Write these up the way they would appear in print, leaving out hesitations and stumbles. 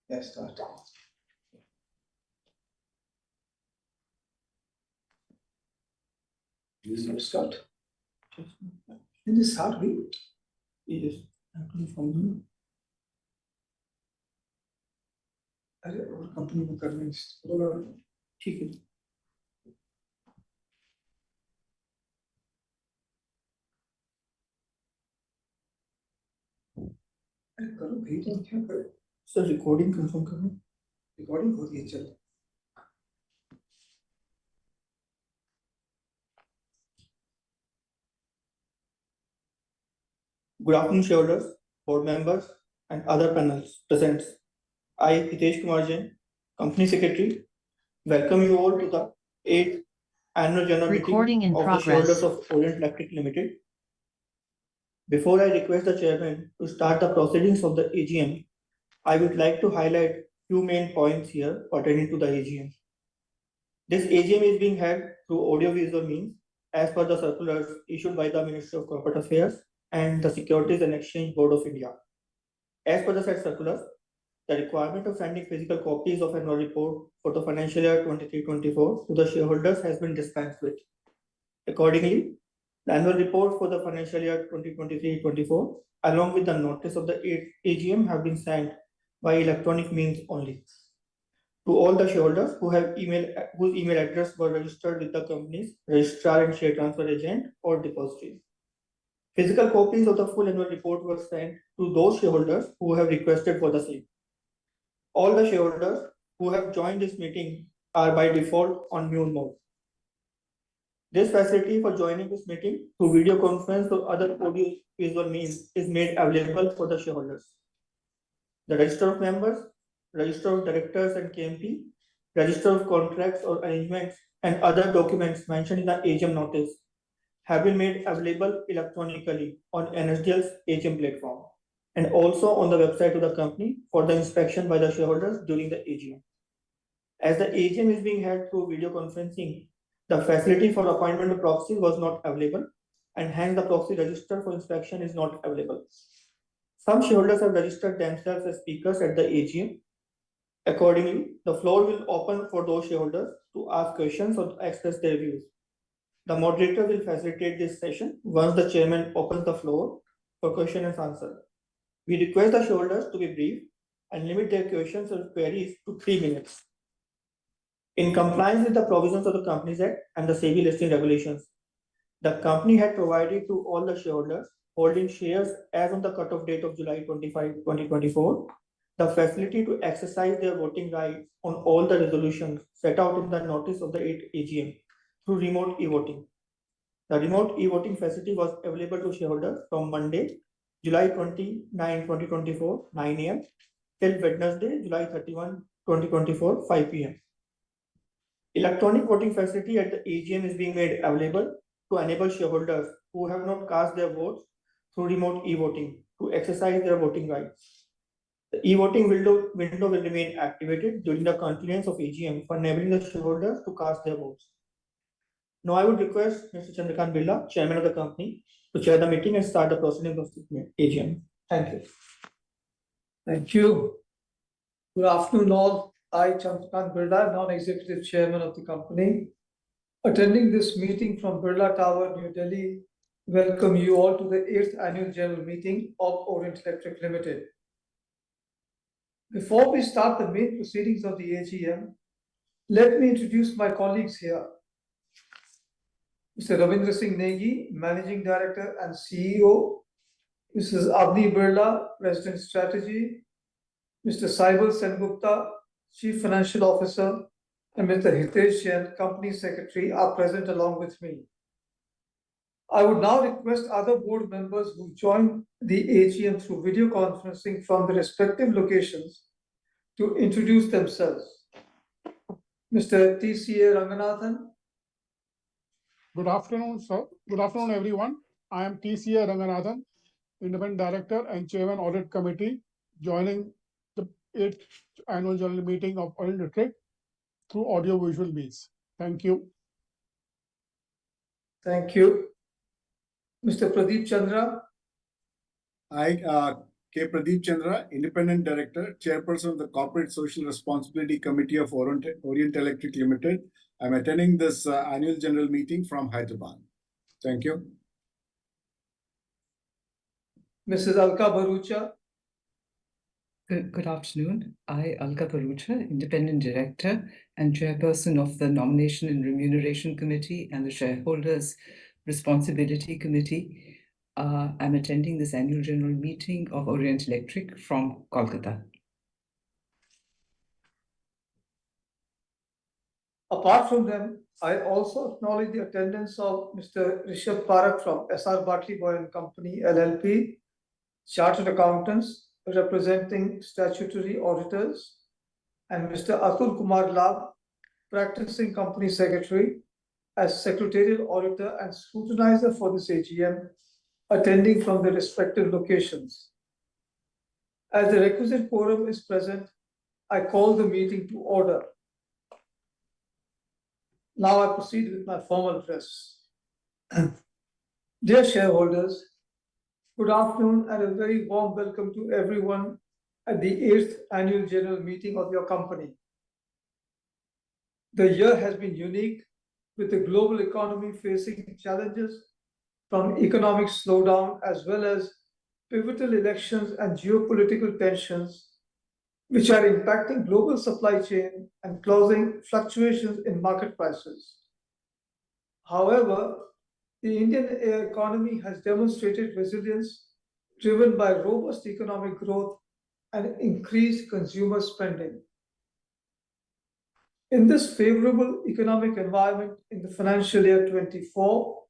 Yes, start. Please start. In this start, we yes, actually from the अरे और company में करने ठीक है अरे करो भाई तो क्या करो सर रिकॉर्डिंग कंफर्म करो रिकॉर्डिंग हो रही है चलो Good afternoon, shareholders, board members, and other panels present. I, Hitesh Kumar Jain, Company Secretary, welcome you all to the 8th Annual General Meeting of the shareholders of Orient Electric Limited. Before I request the chairman to start the proceedings of the AGM, I would like to highlight few main points here pertaining to the AGM. This AGM is being held through audio-visual means as per the circulars issued by the Ministry of Corporate Affairs and the Securities and Exchange Board of India. As per the said circulars, the requirement of sending physical copies of annual report for the financial year 23-24 to the shareholders has been dispensed with. Accordingly, the annual report for the financial year 2023-24, along with the notice of the AGM, have been sent by electronic means only to all the shareholders who have whose email address were registered with the company's registrar and share transfer agent or depository. Physical copies of the full annual report were sent to those shareholders who have requested for the same. All the shareholders who have joined this meeting are by default on mute mode. This facility for joining this meeting through video conference or other audio visual means is made available for the shareholders. The register of members, register of directors and KMP, register of contracts or arrangements, and other documents mentioned in the AGM notice have been made available electronically on NSDL's AGM platform and also on the website of the company for the inspection by the shareholders during the AGM. As the AGM is being held through video conferencing, the facility for appointment of proxy was not available, and hence the proxy register for inspection is not available. Some shareholders have registered themselves as speakers at the AGM. Accordingly, the floor will open for those shareholders to ask questions or express their views. The moderator will facilitate this session once the chairman opens the floor for question and answer. We request the shareholders to be brief and limit their questions or queries to 3 minutes. In compliance with the provisions of the Companies Act and the SEBI listing regulations, the company had provided to all the shareholders holding shares as on the cutoff date of July 25, 2024, the facility to exercise their voting rights on all the resolutions set out in the notice of the 8th AGM through remote e-voting. The remote e-voting facility was available to shareholders from Monday, July 29, 2024, 9 a.m. till Wednesday, July 31, 2024, 5 p.m. Electronic voting facility at the AGM is being made available to enable shareholders who have not cast their votes through remote e-voting to exercise their voting rights. The e-voting window will remain activated during the continuance of AGM for enabling the shareholders to cast their votes. Now I would request Mr. Chandrakant Birla, Chairman of the company, to chair the meeting and start the proceedings of the AGM. Thank you. Thank you. Good afternoon all. I, Chandrakant Birla, Non-Executive Chairman of the company, attending this meeting from Birla Tower, New Delhi, welcome you all to the 8th Annual General Meeting of Orient Electric Limited. Before we start the main proceedings of the AGM, let me introduce my colleagues here. Mr. Ravindra Singh Negi, Managing Director and CEO, Mrs. Avni Birla, President Strategy, Mr. Saibal Sengupta, Chief Financial Officer, and Mr. Hitesh Jain, Company Secretary, are present along with me. I would now request other board members who joined the AGM through video conferencing from the respective locations to introduce themselves. Mr. TCA Ranganathan. Good afternoon, sir. Good afternoon, everyone. I am TCA Ranganathan, Independent Director and Chairman Audit Committee, joining the 8th Annual General Meeting of Orient Electric through audio-visual means. Thank you. Thank you. Mr. Pradeep Chandra. I, K. Pradeep Chandra, Independent Director, Chairperson of the Corporate Social Responsibility Committee of Orient Electric Limited. I'm attending this annual general meeting from Hyderabad. Thank you. Mrs. Alka Bharucha, Good afternoon. I, Alka Parucha, Independent Director and Chairperson of the Nomination and Remuneration Committee and the Shareholders Responsibility Committee. I'm attending this annual general meeting of Orient Electric from Kolkata. apart from them, I also acknowledge the attendance of Mr. Rishabh Parak from SR Bartley Boy and Company LLP, Chartered Accountants representing statutory auditors, and Mr. Atul Kumar Lal, practicing company secretary as secretarial auditor and scrutinizer for this AGM, attending from their respective locations. As the requisite quorum is present, I call the meeting to order. Now I proceed with my formal address. Dear shareholders, good afternoon and a very warm welcome to everyone at the 8th annual general meeting of your company. The year has been unique, with the global economy facing challenges from economic slowdown as well as pivotal elections and geopolitical tensions, which are impacting global supply chain and causing fluctuations in market prices. However, the Indian economy has demonstrated resilience driven by robust economic growth and increased consumer spending. In this favorable economic environment in the financial year 24,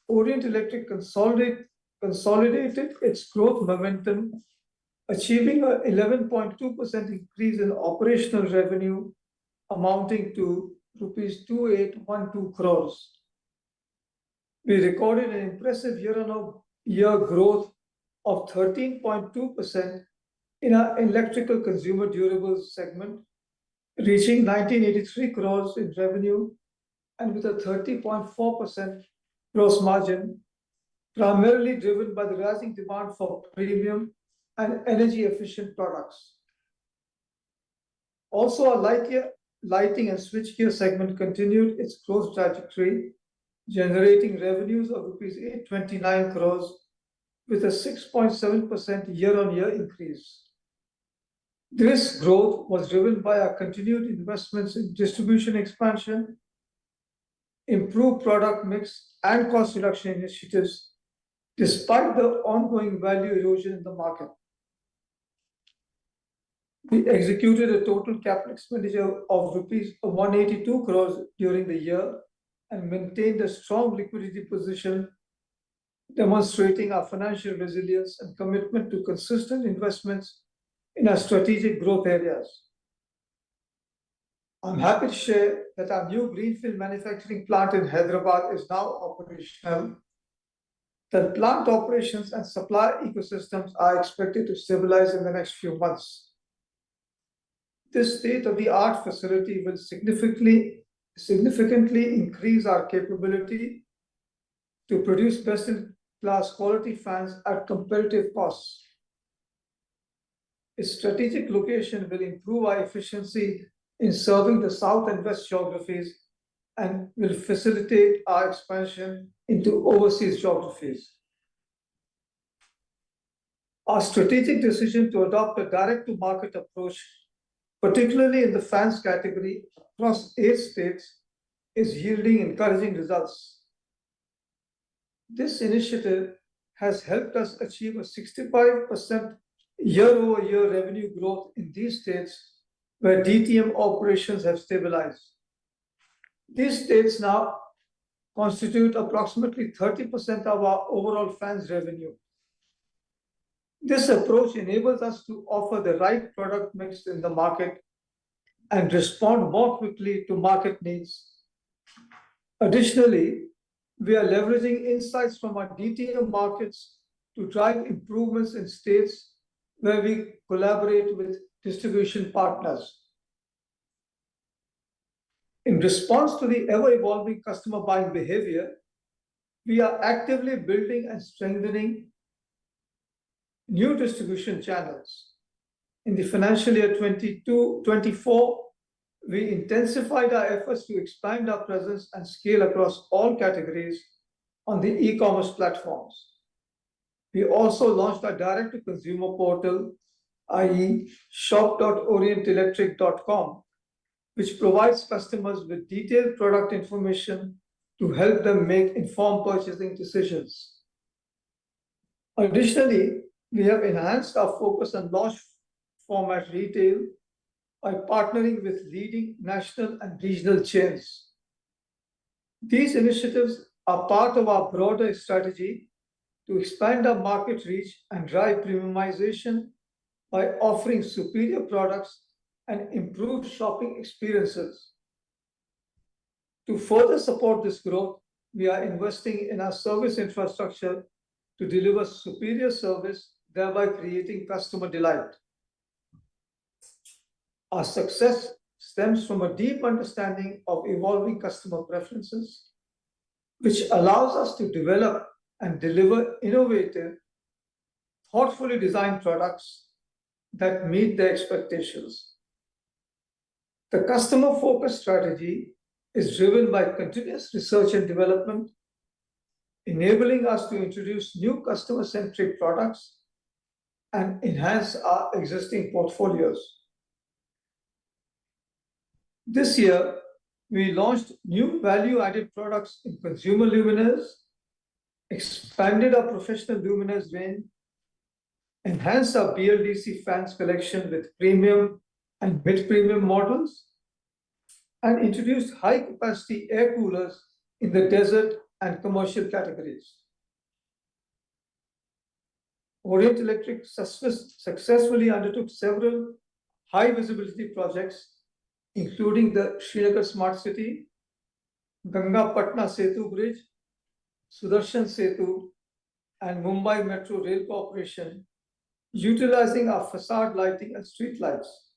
Orient Electric consolidated its growth momentum, achieving an 11.2% increase in operational revenue amounting to rupees 2812 crores. We recorded an impressive year-on-year growth of 13.2% in our electrical consumer durables segment, reaching 1983 crores in revenue and with a 30.4% gross margin, primarily driven by the rising demand for premium and energy-efficient products. Also, our lighting and switchgear segment continued its growth trajectory, generating revenues of rupees 829 crores with a 6.7% year-on-year increase. This growth was driven by our continued investments in distribution expansion, improved product mix, and cost reduction initiatives, despite the ongoing value erosion in the market. We executed a total capital expenditure of rupees 182 crores during the year and maintained a strong liquidity position, demonstrating our financial resilience and commitment to consistent investments in our strategic growth areas. I'm happy to share that our new greenfield manufacturing plant in Hyderabad is now operational. The plant operations and supply ecosystems are expected to stabilize in the next few months. This state-of-the-art facility will significantly increase our capability to produce best-in-class quality fans at competitive costs. Its strategic location will improve our efficiency in serving the south and west geographies and will facilitate our expansion into overseas geographies. Our strategic decision to adopt a direct-to-market approach, particularly in the fans category across 8 states, is yielding encouraging results. This initiative has helped us achieve a 65% year-over-year revenue growth in these states where DTM operations have stabilized. These states now constitute approximately 30% of our overall fans revenue. This approach enables us to offer the right product mix in the market and respond more quickly to market needs. Additionally, we are leveraging insights from our DTM markets to drive improvements in states where we collaborate with distribution partners. In response to the ever-evolving customer buying behavior, we are actively building and strengthening new distribution channels. In the financial year 22-24, we intensified our efforts to expand our presence and scale across all categories on the e-commerce platforms. We also launched our direct-to-consumer portal, i.e. shop.orientelectric.com, which provides customers with detailed product information to help them make informed purchasing decisions. Additionally, we have enhanced our focus on large format retail by partnering with leading national and regional chains. These initiatives are part of our broader strategy to expand our market reach and drive premiumization by offering superior products and improved shopping experiences. To further support this growth, we are investing in our service infrastructure to deliver superior service, thereby creating customer delight. Our success stems from a deep understanding of evolving customer preferences, which allows us to develop and deliver innovative, thoughtfully designed products that meet their expectations. The customer-focused strategy is driven by continuous research and development, enabling us to introduce new customer-centric products and enhance our existing portfolios. This year, we launched new value-added products in consumer luminaires, expanded our professional luminaires range, enhanced our BLDC fans collection with premium and mid-premium models, and introduced high-capacity air coolers in the desert and commercial categories. Orient Electric successfully undertook several high-visibility projects, including the Srinagar Smart City, Ganga Patna Setu Bridge, Sudarshan Setu, and Mumbai Metro Rail Corporation, utilizing our facade lighting and street lights.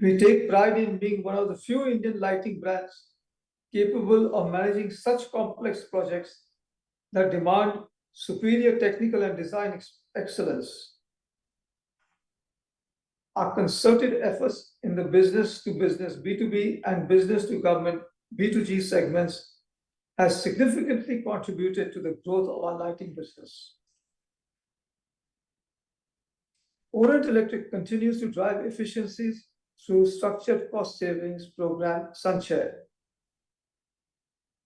We take pride in being one of the few Indian lighting brands capable of managing such complex projects that demand superior technical and design excellence. Our concerted efforts in the business-to-business B2B and business-to-government B2G segments has significantly contributed to the growth of our lighting business. Orient Electric continues to drive efficiencies through structured cost savings program Sanchay.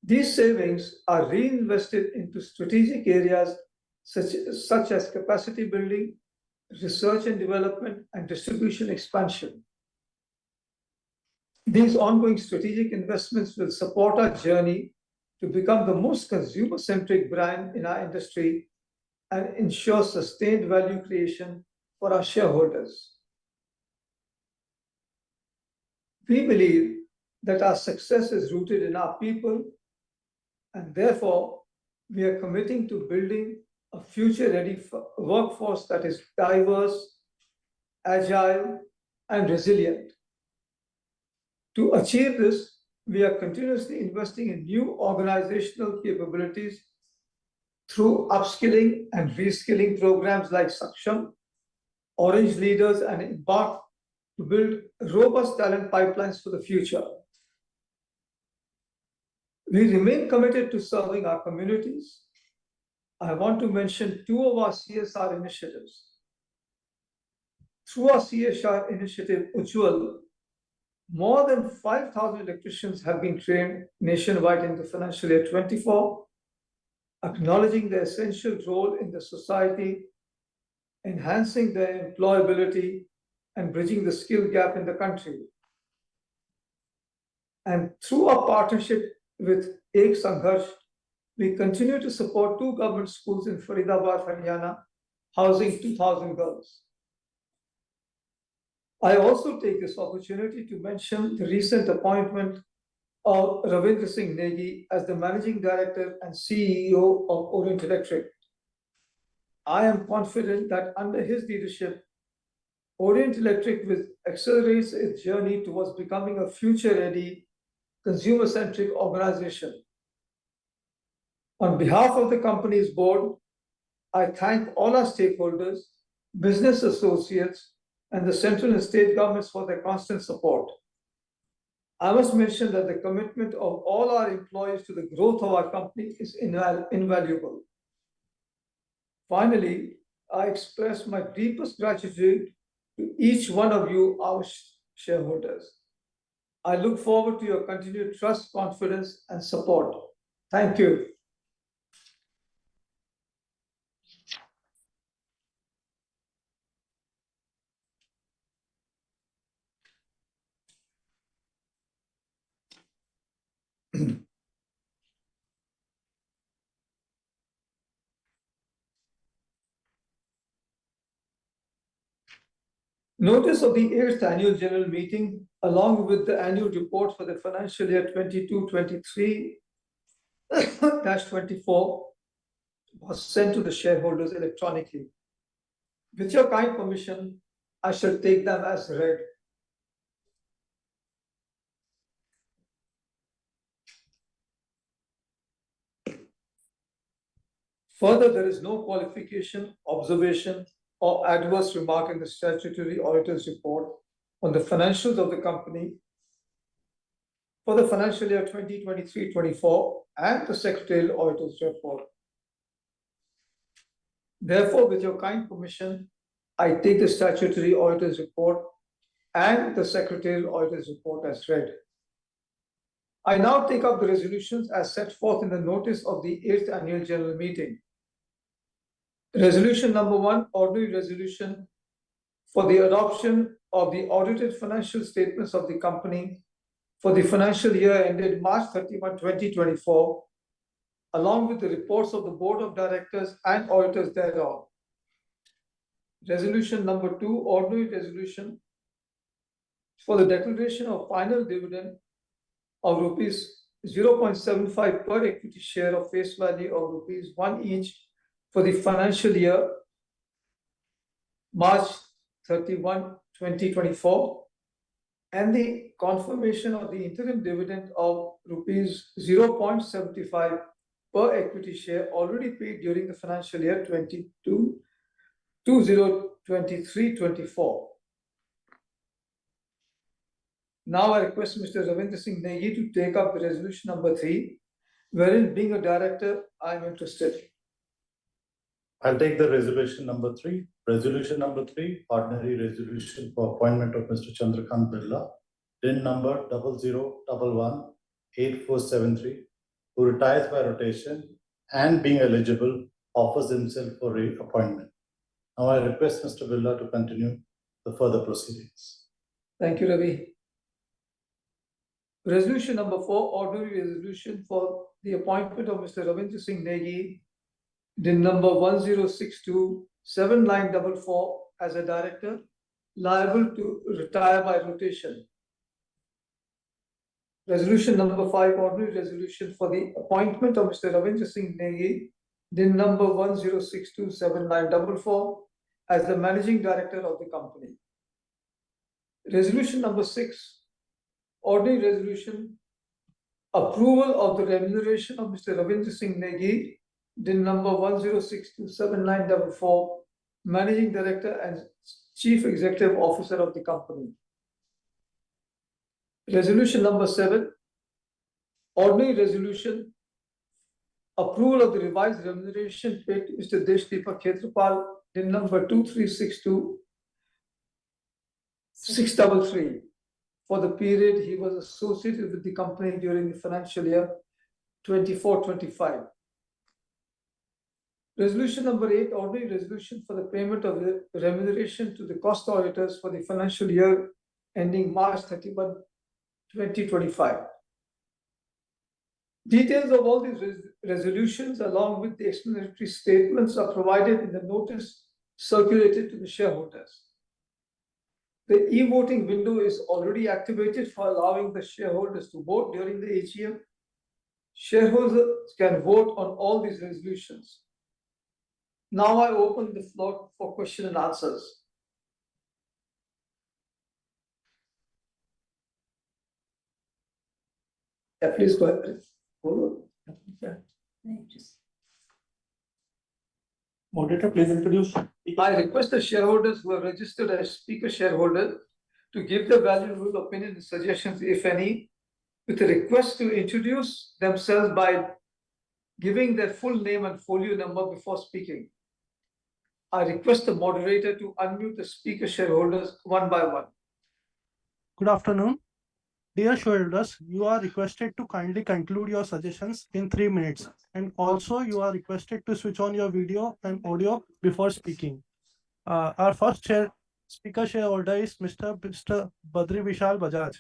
These savings are reinvested into strategic areas such as capacity building, research and development, and distribution expansion. These ongoing strategic investments will support our journey to become the most consumer-centric brand in our industry and ensure sustained value creation for our shareholders. We believe that our success is rooted in our people, and therefore we are committing to building a future-ready workforce that is diverse, agile, and resilient. To achieve this, we are continuously investing in new organizational capabilities through upskilling and reskilling programs like Saksham, Orange Leaders, and Embark to build robust talent pipelines for the future. We remain committed to serving our communities. I want to mention two of our CSR initiatives. Through our CSR initiative, Ujjwal, more than 5,000 electricians have been trained nationwide in the financial year 24, acknowledging their essential role in the society, enhancing their employability, and bridging the skill gap in the country. And through our partnership with Ek Sangharsh, we continue to support 2 government schools in Faridabad, Haryana, housing 2,000 girls. I also take this opportunity to mention the recent appointment of Ravindra Singh Negi as the Managing Director and CEO of Orient Electric. I am confident that under his leadership, Orient Electric will accelerate its journey towards becoming a future-ready, consumer-centric organization. On behalf of the company's board, I thank all our stakeholders, business associates, and the central and state governments for their constant support. I must mention that the commitment of all our employees to the growth of our company is invaluable. Finally, I express my deepest gratitude to each one of you, our shareholders. I look forward to your continued trust, confidence, and support. Thank you. Notice of the 8th Annual General Meeting, along with the annual report for the financial year 22-23-24, was sent to the shareholders electronically. With your kind permission, I shall take them as read. Further, there is no qualification, observation, or adverse remark in the statutory auditor's report on the financials of the company for the financial year 2023-24 and the secretarial auditor's report. Therefore, with your kind permission, I take the statutory auditor's report and the secretarial auditor's report as read. I now take up the resolutions as set forth in the notice of the 8th Annual General Meeting. Resolution number 1, ordinary resolution for the adoption of the audited financial statements of the company for the financial year ended March 31, 2024, along with the reports of the Board of Directors and auditors thereof. Resolution number 2, ordinary resolution for the declaration of final dividend of rupees 0.75 per equity share of face value of rupees 1 each for the financial year March 31, 2024, and the confirmation of the interim dividend of rupees 0.75 per equity share already paid during the financial year 2023-24. Now I request Mr. Ravindra Singh Negi to take up the resolution number 3, wherein being a director, I am interested. I'll take the resolution number 3. Resolution number 3, ordinary resolution for appointment of Mr. Chandrakant Birla, DIN number 00118473, who retires by rotation and being eligible, offers himself for reappointment. Now I request Mr. Birla to continue the further proceedings. Thank you, Ravi. Resolution number 4, ordinary resolution for the appointment of Mr. Ravindra Singh Negi, DIN number 10627944, as a director liable to retire by rotation. Resolution number 5, ordinary resolution for the appointment of Mr. Ravindra Singh Negi, DIN number 10627944, as the managing director of the company. Resolution number 6, ordinary resolution approval of the remuneration of Mr. Ravindra Singh Negi, DIN number 10627944, managing director and chief executive officer of the company. Resolution number 7, ordinary resolution approval of the revised remuneration paid to Mr. Deshdeepak Khetrapal, DIN number 2362633, for the period he was associated with the company during the financial year 24-25. Resolution number 8, ordinary resolution for the payment of the remuneration to the cost auditors for the financial year ending March 31, 2025. Details of all these resolutions, along with the explanatory statements, are provided in the notice circulated to the shareholders. The e-voting window is already activated for allowing the shareholders to vote during the AGM. Shareholders can vote on all these resolutions. Now I open the floor for question and answers. Yeah, please go ahead. Hold on. Yeah. Moderator, please introduce. I request the shareholders who are registered as speaker shareholders to give their valuable opinion and suggestions, if any, with a request to introduce themselves by giving their full name and folio number before speaking. I request the moderator to unmute the speaker shareholders one by one. Good afternoon. Dear shareholders, you are requested to kindly conclude your suggestions in 3 minutes. And also you are requested to switch on your video and audio before speaking. Our first speaker shareholder is Mr. Badri Vishal Bajaj.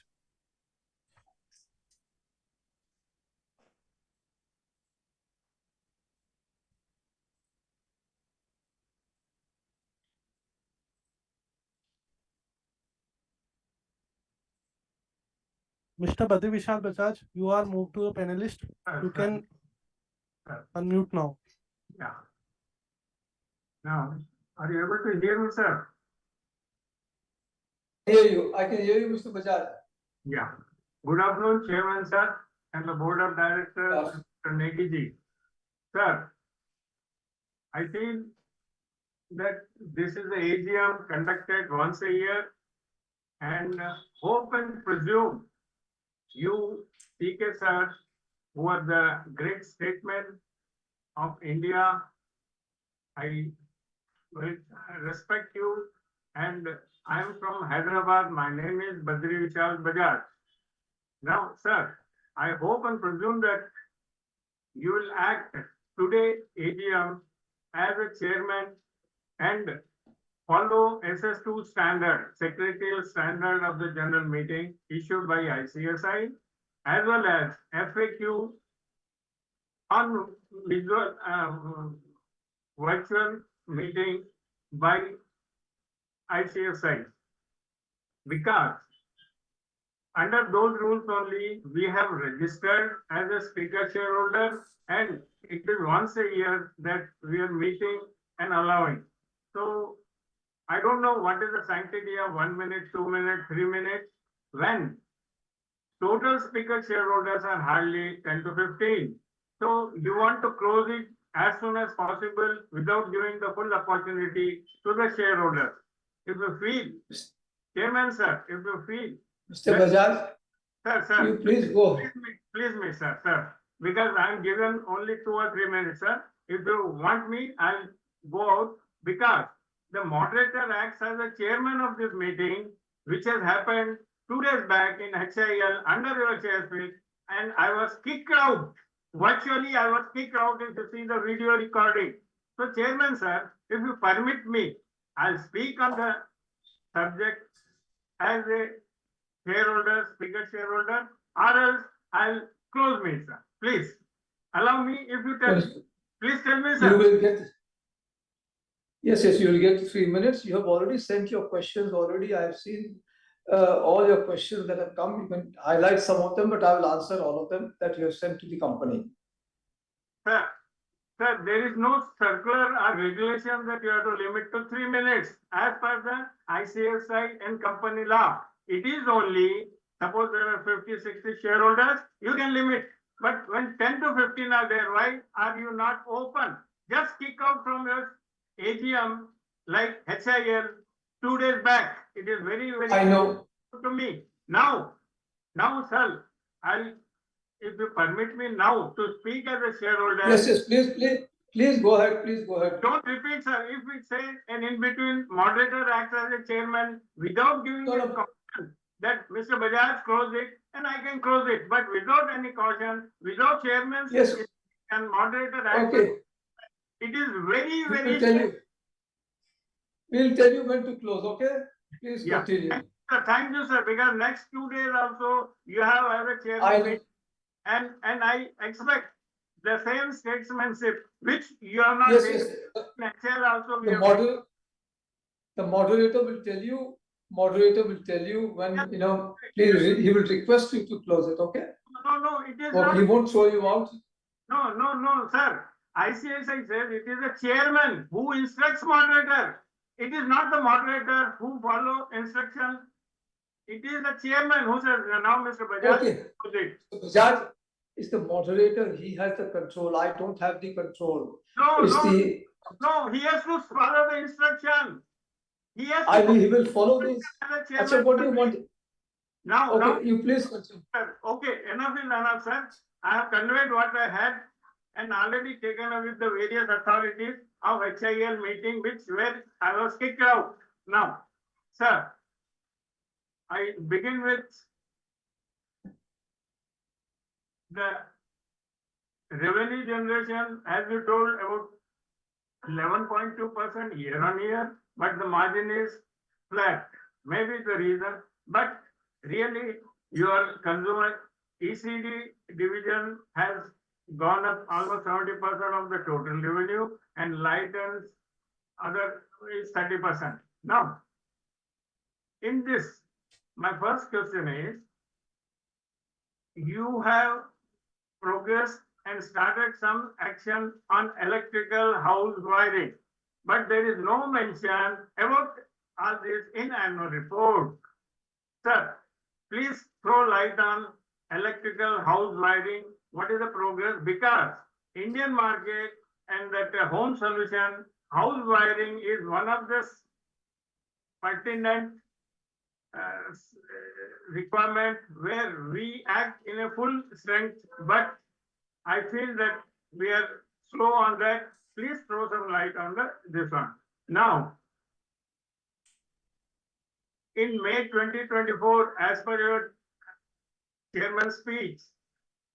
Mr. Badri Vishal Bajaj, you are moved to a panelist. You can unmute now. Yeah. Now, are you able to hear me, sir? I can hear you, Mr. Bajaj. Yeah. Good afternoon, Chairman, sir, and the Board of Directors, Mr. Negi ji. Sir, I feel that this is the AGM conducted once a year, and hope and presume you, PK sir, who are the great statesmen of India, I respect you, and I am from Hyderabad. My name is Badri Vishal Bajaj. Now, sir, I hope and presume that you will act today AGM as a chairman and follow SS2 standard, secretarial standard of the general meeting issued by ICSI, as well as FAQ on visual virtual meeting by ICSI, because under those rules only we have registered as a speaker shareholder, and it is once a year that we are meeting and allowing. So I don't know what is the sanctity of 1 minute, 2 minutes, 3 minutes, when total speaker shareholders are hardly 10 to 15. So you want to close it as soon as possible without giving the full opportunity to the shareholders. If you feel, Chairman sir, if you feel. Mr. Bajaj, Sir, you please go. Please me, sir, because I'm given only 2 or 3 minutes, sir. If you want me, I'll go out, because the moderator acts as the chairman of this meeting, which has happened 2 days back in HIL under your chairmanship, and I was kicked out. Virtually, I was kicked out if you see the video recording. So, Chairman, sir, if you permit me, I'll speak on the subject as a shareholder, speaker shareholder, or else I'll close me, sir. Please allow me. If you tell, please tell me, sir. You will get. Yes, you will get 3 minutes. You have already sent your questions already. I have seen all your questions that have come. You can highlight some of them, but I will answer all of them that you have sent to the company. Sir, there is no circular or regulation that you have to limit to 3 minutes as per the ICSI and company law. It is only, suppose there are 50, 60 shareholders, you can limit. But when 10 to 15 are there, why are you not open? Just kick out from your AGM like HIL 2 days back. It is very, very I know. to me. Now, sir, if you permit me now to speak as a shareholder. Yes, please go ahead. Don't repeat, sir. If we say an in between moderator acts as a chairman without giving a caution that Mr. Bajaj close it and I can close it, but without any caution, without chairman's and moderator acts. Okay. It is very, We'll tell you when to close, okay? Please continue. Thank you, sir, because next 2 days also you have a chairman. And I expect the same statesmanship which you are not. Yes. The moderator will tell you. When please, he will request you to close it. Okay. No, it is not. He won't throw you out. No, sir. ICSI says it is the chairman who instructs moderator. It is not the moderator who follow instruction. It is the chairman who says, now Mr. Bajaj. Okay. Bajaj is the moderator. He has the control. I don't have the control. It's the No, he has to follow the instruction. He has to. He will follow this. as the Acha, chairman. what do you want? Now, Okay, you please continue. sir, okay, enough is enough, sir. I have conveyed what I had and already taken up with the various authorities of HIL meeting, which where I was kicked out. Now, sir, I begin with the revenue generation, as you told, about 11.2% year on year, but the margin is flat. Maybe the reason, but really your consumer ECD division has gone up almost 70% of the total revenue, and light and other is 30%. Now, in this, my first question is, you have progressed and started some action on electrical house wiring, but there is no mention about all this in annual report. Sir, please throw light on electrical house wiring. What is the progress? Because Indian market and that home solution, house wiring is one of the pertinent requirement where we act in a full strength, but I feel that we are slow on that. Please throw some light on this one. Now, in May 2024, as per your chairman's speech,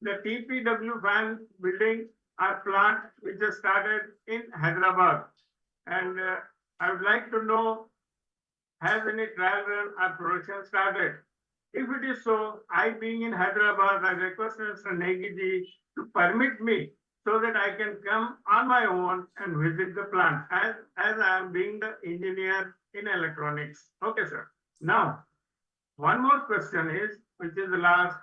the TPW fan building a plant which has started in Hyderabad. And I would like to know, has any trial run or production started? If it is so, I being in Hyderabad, I request Mr. Negiji to permit me so that I can come on my own and visit the plant as I am being the engineer in electronics. Okay, sir. Now, one more question is, which is the last,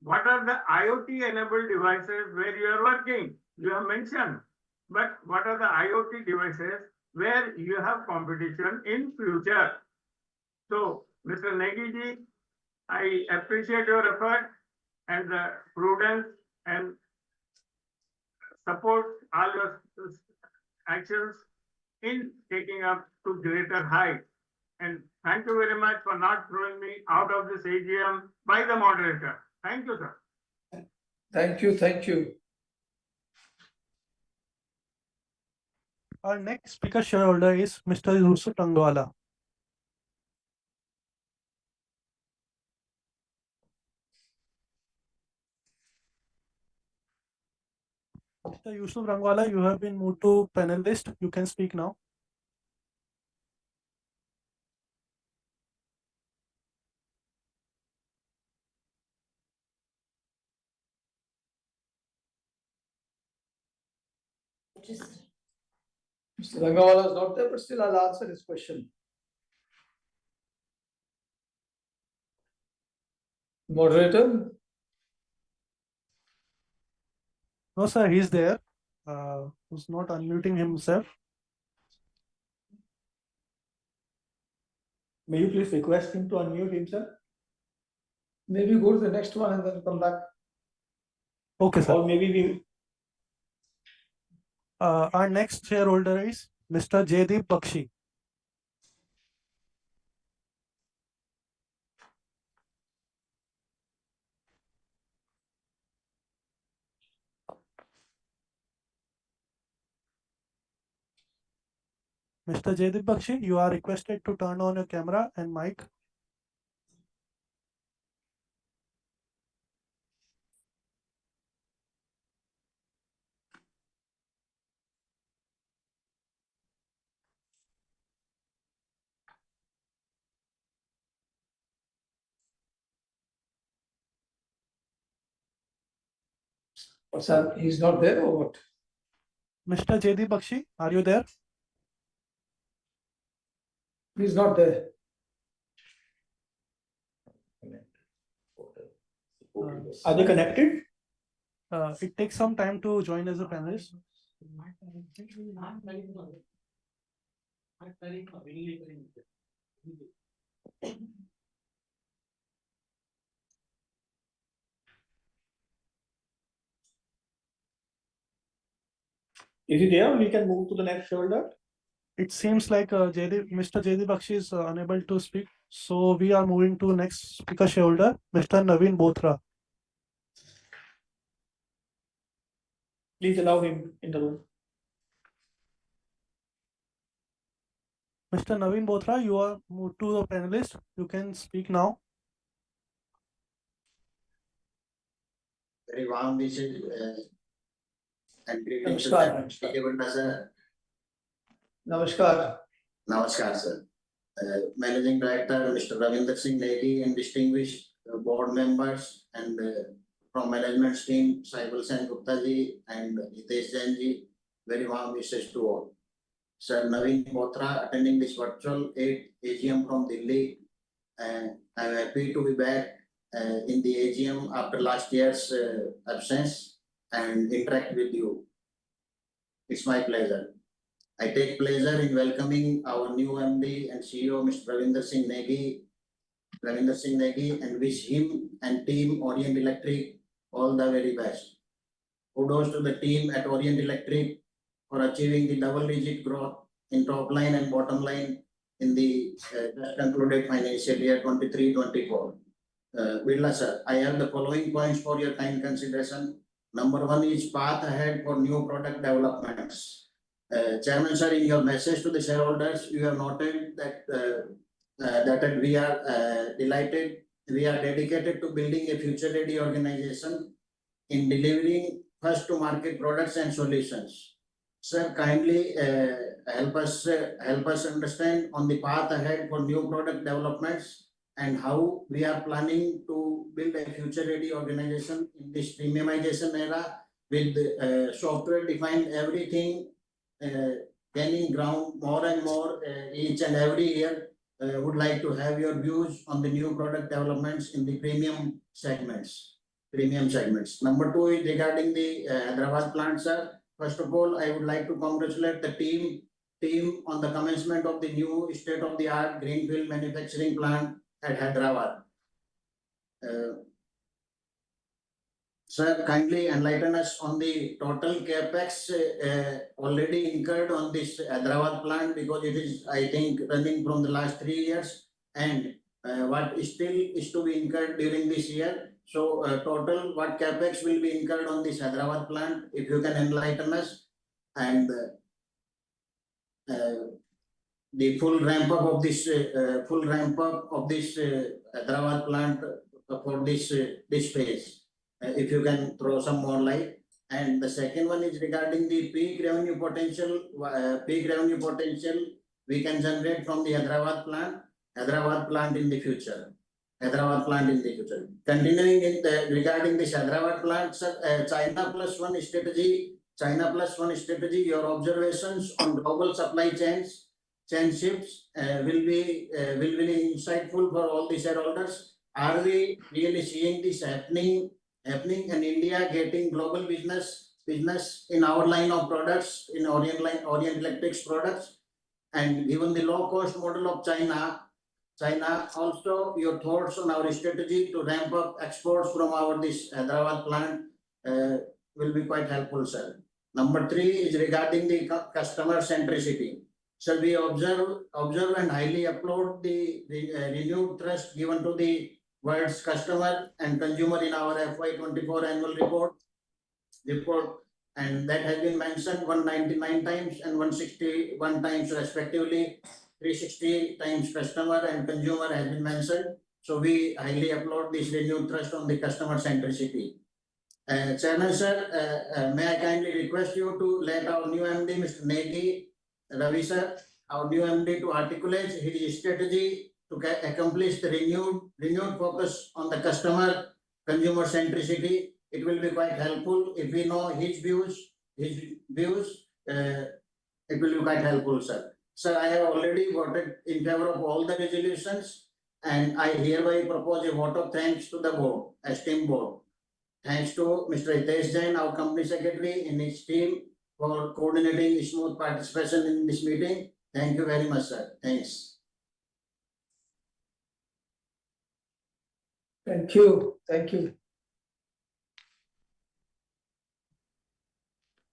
what are the IoT enabled devices where you are working? You have mentioned, but what are the IoT devices where you have competition in future? So, Mr. Negiji, I appreciate your effort and the prudence and support all your actions in taking up to greater height. And thank you very much for not throwing me out of this AGM by the moderator. Thank you, sir. Thank you, thank you. Our next speaker shareholder is Mr. Yusuf Rangwala. Mr. Yusuf Rangwala, you have been moved to panelist. You can speak now. Mr. Rangawala is not there, but still I'll answer his question. Moderator, No, sir, he's there. Who's not unmuting himself. May you please request him to unmute himself? maybe go to the next one and then come back. Okay, sir. Or maybe we, Our next shareholder is Mr. Jaydeep Bakshi. Mr. Jaydeep Bakshi, you are requested to turn on your camera and mic. What's that? He's not there or what? Mr. Jaydeep Bakshi, are you there? He's not there. are they connected? It takes some time to join as a panelist. Is he there? We can move to the next shareholder. It seems like Mr. Jaydeep Bakshi is unable to speak. So we are moving to next speaker shareholder, Mr. Naveen Bothra. Please allow him in the room. Mr. Naveen Bothra, you are moved to the panelist. You can speak now. Very warm wishes and greetings to Namaskar. sir. Namaskar. Namaskar, sir. Managing Director, Mr. Ravinder Singh Negi, and distinguished board members and from management team, Saibal Sen Gupta ji and Hitesh Jain ji, very warm wishes to all. Sir Naveen Bothra attending this virtual 8th AGM from Delhi. I'm happy to be back in the AGM after last year's absence and interact with you. It's my pleasure. I take pleasure in welcoming our new MD and CEO, Mr. Ravinder Singh Negi, and wish him and team Orient Electric all the very best. Kudos to the team at Orient Electric for achieving the double-digit growth in top line and bottom line in the just concluded financial year 23-24. Birla sir, I have the following points for your kind consideration. Number one is path ahead for new product developments. Chairman sir, in your message to the shareholders, you have noted that that we are delighted, we are dedicated to building a future-ready organization in delivering first-to-market products and solutions. Sir, kindly help us understand on the path ahead for new product developments and how we are planning to build a future-ready organization in this premiumization era with software-defined everything gaining ground more and more each and every year. Would like to have your views on the new product developments in the premium segments. Number two is regarding the Hyderabad plant, sir. First of all, I would like to congratulate the team on the commencement of the new state-of-the-art greenfield manufacturing plant at Hyderabad. Sir, kindly enlighten us on the total capex already incurred on this Hyderabad plant, because it is, I think, running from the last 3 years, and what still is to be incurred during this year. So total what capex will be incurred on this Hyderabad plant, if you can enlighten us, and the full ramp up of this Hyderabad plant for this phase. If you can throw some more light. And the second one is regarding the peak revenue potential we can generate from the Hyderabad plant in the future. Continuing regarding this Hyderabad plant, sir, China plus one strategy, your observations on global supply chain shifts will be insightful for all the shareholders. Are we really seeing this happening in India, getting global business in our line of products, in Orient Electric's products, and given the low cost model of China, also your thoughts on our strategy to ramp up exports from our this Hyderabad plant will be quite helpful, sir. Number three is regarding the customer centricity. So we observe and highly applaud the renewed trust given to the world's customer and consumer in our FY24 annual report, and that has been mentioned 199 times and 161 times respectively. 360 times customer and consumer has been mentioned. So we highly applaud this renewed trust on the customer centricity. Chairman sir, may I kindly request you to let our new MD, Mr. Negi, Ravi sir, our new MD, to articulate his strategy to accomplish the renewed focus on the consumer centricity. It will be quite helpful if we know his views. It will be quite helpful, sir. Sir, I have already voted in favor of all the resolutions, and I hereby propose a vote of thanks to the board, esteemed board. Thanks to Mr. Hitesh Jain, our company secretary, and his team for coordinating smooth participation in this meeting. Thank you very much, sir. Thanks. Thank you.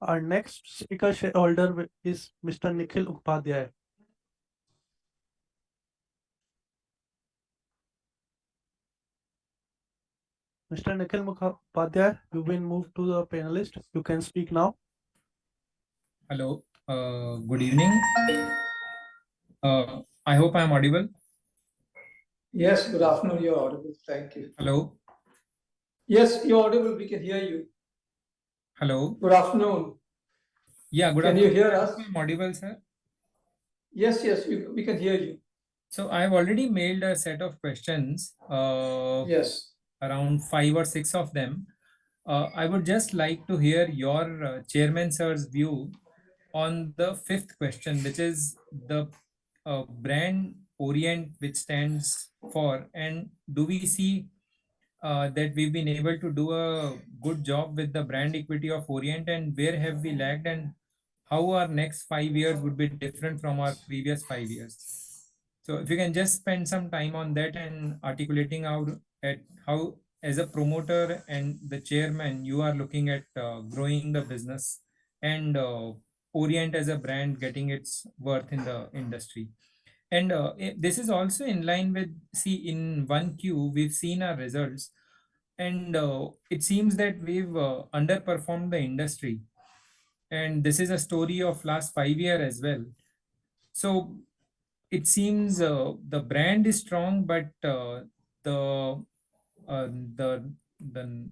Our next speaker shareholder is Mr. Nikhil Upadhyay. Mr. Nikhil Upadhyay, you've been moved to the panelist. You can speak now. Hello, good evening. I hope I'm audible. Yes, good afternoon, you're audible, thank you. Hello, Yes, you're audible, we can hear you. hello. Good afternoon. Yeah, good Can you afternoon. hear I hope us? I'm audible, sir. Yes, we can hear you. So I've already mailed a set of questions, Yes. around 5 or 6 of them. I would just like to hear your chairman sir's view on the fifth question, which is the brand Orient, which stands for, and do we see that we've been able to do a good job with the brand equity of Orient, and where have we lagged, and how our next 5 years would be different from our previous 5 years. So if you can just spend some time on that and articulating out at how, as a promoter and the chairman, you are looking at growing the business and Orient as a brand getting its worth in the industry. And this is also in line with, see, in 1Q, we've seen our results, and it seems that we've underperformed the industry. And this is a story of last 5 years as well. So it seems the brand is strong, but the uh, the the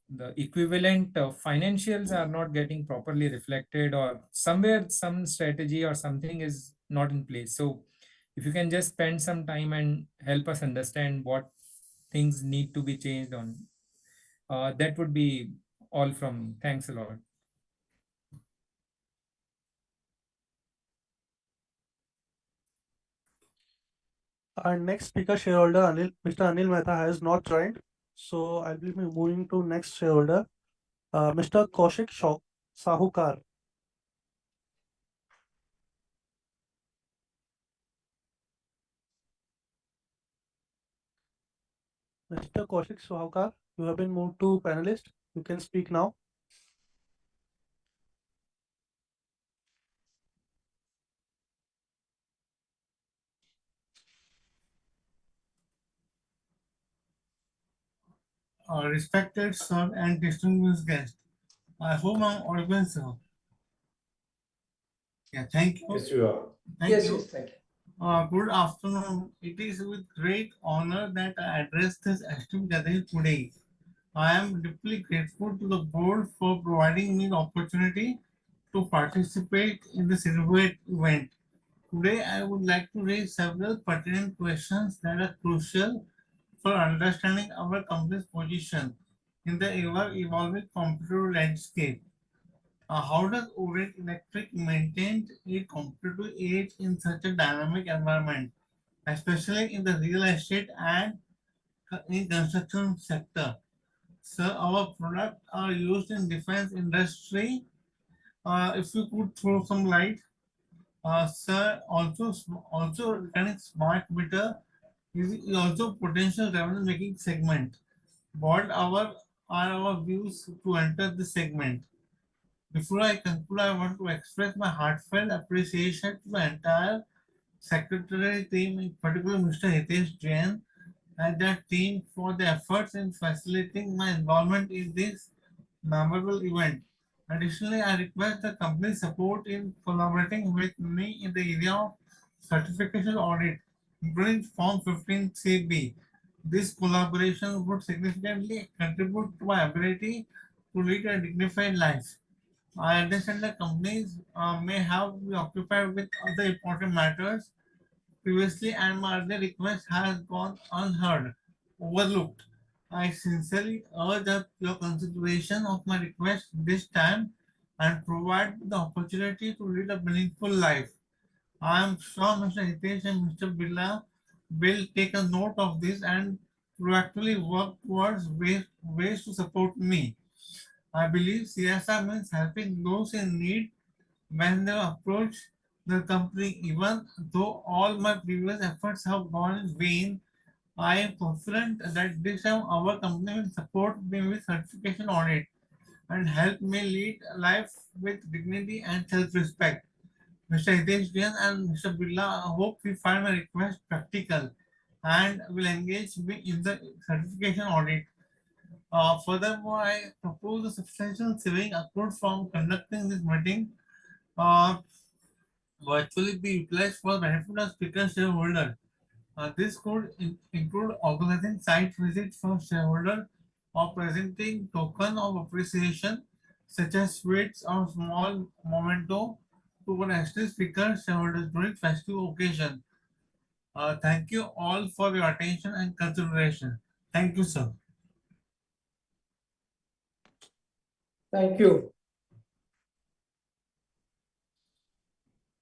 the equivalent financials are not getting properly reflected, or somewhere some strategy or something is not in place. So if you can just spend some time and help us understand what things need to be changed on, that would be all from me. Thanks a lot. Our next speaker shareholder, Mr. Anil Mehta, has not joined. So I'll be moving to next shareholder, Mr. Kaushik Sahukar. Mr. Kaushik Sahukar, you have been moved to panelist. You can speak now. Respected sir and distinguished guest, I hope I'm audible, sir. Yeah, thank you. Yes, you are. Thank you. Yes, thank you. Good afternoon. It is with great honor that I address this esteemed gathering today. I am deeply grateful to the board for providing me the opportunity to participate in this innovative event. Today, I would like to raise several pertinent questions that are crucial for understanding our company's position in the ever-evolving competitive landscape. How does Orient Electric maintain a competitive edge in such a dynamic environment, especially in the real estate and in construction sector? Sir, our products are used in defense industry. If you could throw some light. Sir, also regarding smart meter is also potential revenue making segment. What are our views to enter this segment? Before I conclude, I want to express my heartfelt appreciation to the entire secretarial team, in particular Mr. Hitesh Jain and their team for their efforts in facilitating my involvement in this memorable event. Additionally, I request the company's support in collaborating with me in the area of certification audit, including Form 15CB. This collaboration would significantly contribute to my ability to lead a dignified life. I understand that companies may have been occupied with other important matters previously, and my earlier request has gone unheard, overlooked. I sincerely urge that your consideration of my request this time and provide the opportunity to lead a meaningful life. I am sure Mr. Hitesh and Mr. Birla will take a note of this and proactively work towards ways to support me. I believe CSR means helping those in need when they approach the company. Even though all my previous efforts have gone in vain, I am confident that this time our company will support me with certification audit. and helped me lead a life with dignity and self-respect. Mr. Hitesh Jain and Mr. Birla, I hope we find my request practical and will engage me in the certification audit. Furthermore, I propose a substantial saving accrued from conducting this meeting virtually be utilized for benefit of speaker shareholder. This could include organizing site visits for shareholder or presenting token of appreciation such as sweets or small memento to potential speaker shareholders during festive occasion. Thank you all for your attention and consideration. Thank you, sir. Thank you.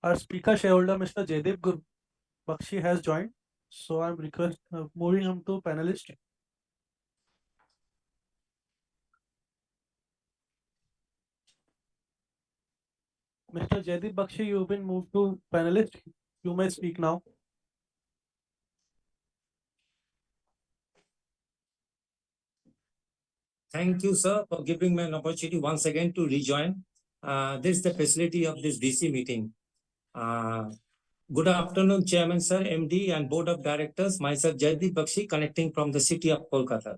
Our speaker shareholder, Mr. Jaideep Bakshi has joined. So I'm moving him to panelist. Mr. Jaideep Bakshi, you've been moved to panelist. You may speak now. Thank you, sir, for giving me an opportunity once again to rejoin. This is the facility of this DC meeting. Good afternoon, Chairman, sir, MD, and Board of Directors. Myself, Jaideep Bakshi, connecting from the city of Kolkata.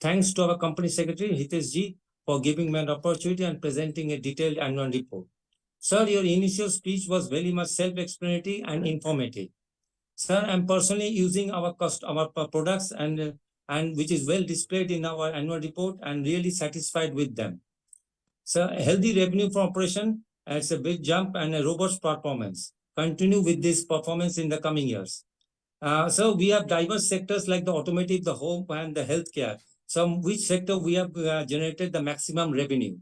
Thanks to our Company Secretary, Hitesh Ji, for giving me an opportunity and presenting a detailed annual report. Sir, your initial speech was very much self-explanatory and informative. Sir, I'm personally using our products and which is well displayed in our annual report and really satisfied with them. So healthy revenue from operation, it's a big jump and a robust performance. Continue with this performance in the coming years. So we have diverse sectors like the automotive, the home and the healthcare. So which sector we have generated the maximum revenue.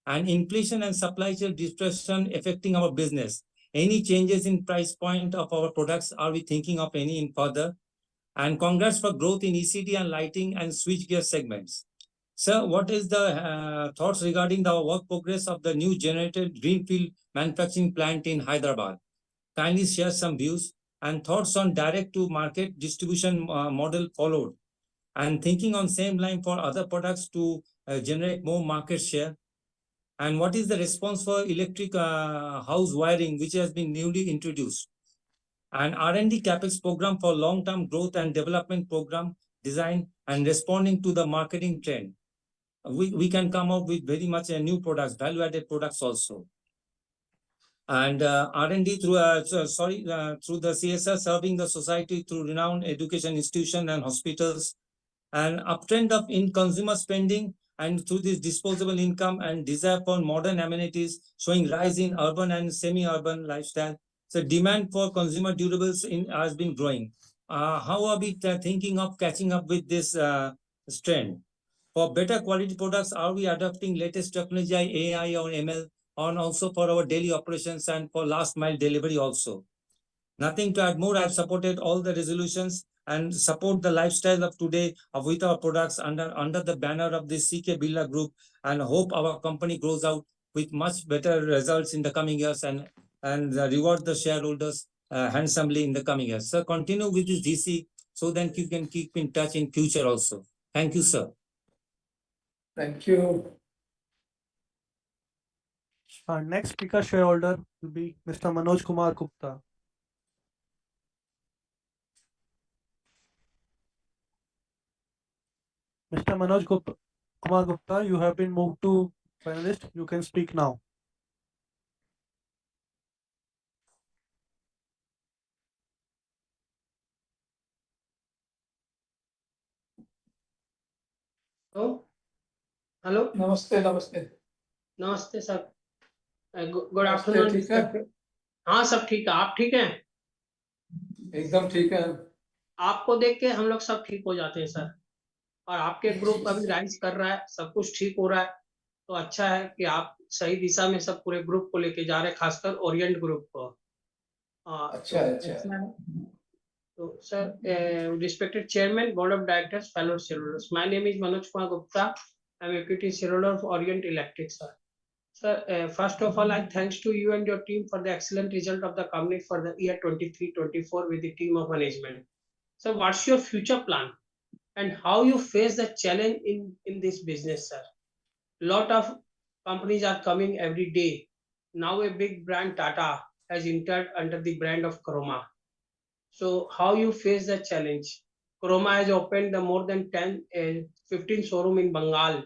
And inflation and supply chain disruption affecting our business. Any changes in price point of our products? Are we thinking of any in further? And congrats for growth in ECD and lighting and switchgear segments. Sir, what is the thoughts regarding the work progress of the new generated greenfield manufacturing plant in Hyderabad? Kindly share some views and thoughts on direct to market distribution model followed. And thinking on same line for other products to generate more market share. And what is the response for electric house wiring, which has been newly introduced? And R&D CapEx program for long-term growth and development program design and responding to the marketing trend. We can come up with very much new products, value-added products also. And R&D through through the CSR serving the society through renowned education institution and hospitals. And uptrend of in consumer spending and through this disposable income and desire for modern amenities showing rise in urban and semi-urban lifestyle. So demand for consumer durables has been growing. How are we thinking of catching up with this trend? For better quality products, are we adopting latest technology, AI or ML, and also for our daily operations and for last mile delivery also? Nothing to add more. I've supported all the resolutions and support the lifestyle of today with our products under the banner of this CK Birla Group, and hope our company grows out with much better results in the coming years and reward the shareholders handsomely in the coming years. So continue with this DC so that you can keep in touch in future also. Thank you, sir. Thank you. Our next speaker shareholder will be Mr. Manoj Kumar Gupta. Mr. Manoj Kumar Gupta, you have been moved to panelist. You can speak now. Hello नमस्ते नमस्ते नमस्ते sir good नमस्ते, afternoon ठीक है? हाँ सब ठीक है आप ठीक हैं एकदम ठीक है। आपको देख के हम लोग सब ठीक हो जाते हैं सर और आपके ग्रुप अभी राइज कर रहा है सब कुछ ठीक हो रहा है तो अच्छा है कि आप सही दिशा में सब पूरे ग्रुप को लेके जा रहे हैं खासकर ओरिएंट ग्रुप को अच्छा अच्छा है So, sir, respected chairman, board of directors, fellow shareholders. My name is Manoj Kumar Gupta. I'm equity shareholder of Orient Electric, sir. Sir, first of all, I thanks to you and your team for the excellent result of the company for the year 23-24 with the team of management. So, what's your future plan and how you face the challenge in this business, sir? Lot of companies are coming every day. Now a big brand Tata has entered under the brand of Chroma. So how you face the challenge? Chroma has opened the more than 15 showroom in Bengal.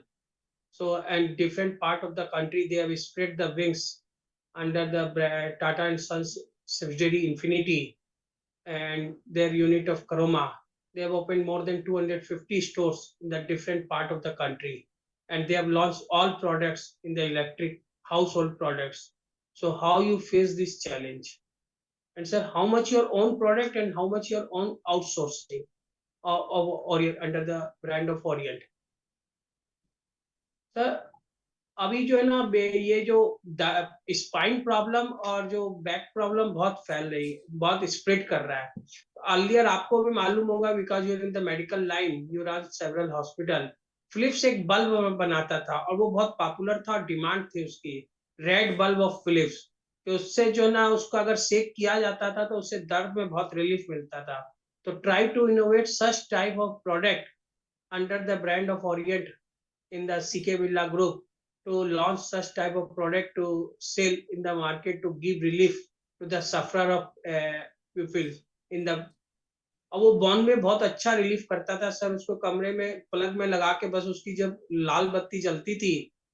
So and different part of the country, they have spread the wings under the brand Tata and Sons subsidiary Infinity and their unit of Chroma. They have opened more than 250 stores in the different part of the country, and they have launched all products in the electric household products. So how you face this challenge? And sir, how much your own product and how much your own outsourcing of Orient under the brand of Orient? Sir अभी जो है ना ये जो spine problem और जो back problem बहुत फैल रही है, बहुत स्प्रेड कर रहा है. अर्लियर आपको भी मालूम होगा because you in the medical line, you run several hospital. Philips एक बल्ब बनाता था और वो बहुत पॉपुलर था और डिमांड थी उसकी, रेड बल्ब ऑफ फिलिप्स. तो उससे जो ना उसको अगर सेक किया जाता था तो उससे दर्द में बहुत रिलीफ मिलता था. तो try to innovate such type of product under the brand of Orient in the CK Birla group to launch such type of product to sell in the market to give relief to the sufferer of pupils in the. अब वो बॉन में बहुत अच्छा relief करता था sir. उसको कमरे में प्लग में लगा के बस उसकी जब लाल बत्ती जलती थी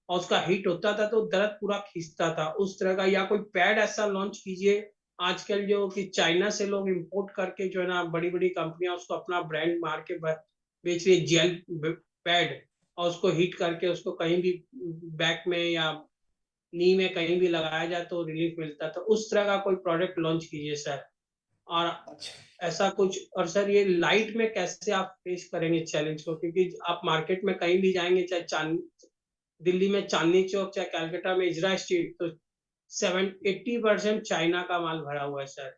और उसका हीट होता था तो दर्द पूरा खींचता था. उस तरह का या कोई पैड ऐसा लॉन्च कीजिए. आजकल जो कि चाइना से लोग इंपोर्ट करके जो है ना बड़ी बड़ी कंपनियां उसको अपना ब्रांड मार के बेच रही है, जेल पैड, और उसको हीट करके उसको कहीं भी बैक में या नी में कहीं भी लगाया जाए तो रिलीफ मिलता. तो उस तरह का कोई प्रोडक्ट लॉन्च कीजिए सर. और ऐसा कुछ. और सर ये लाइट में कैसे आप फेस करेंगे चैलेंज को, क्योंकि आप मार्केट में कहीं भी जाएंगे, चाहे दिल्ली में चांदनी चौक, चाहे कैलकाटा में इजरा स्ट्रीट, तो 80% चाइना का माल भरा हुआ है सर.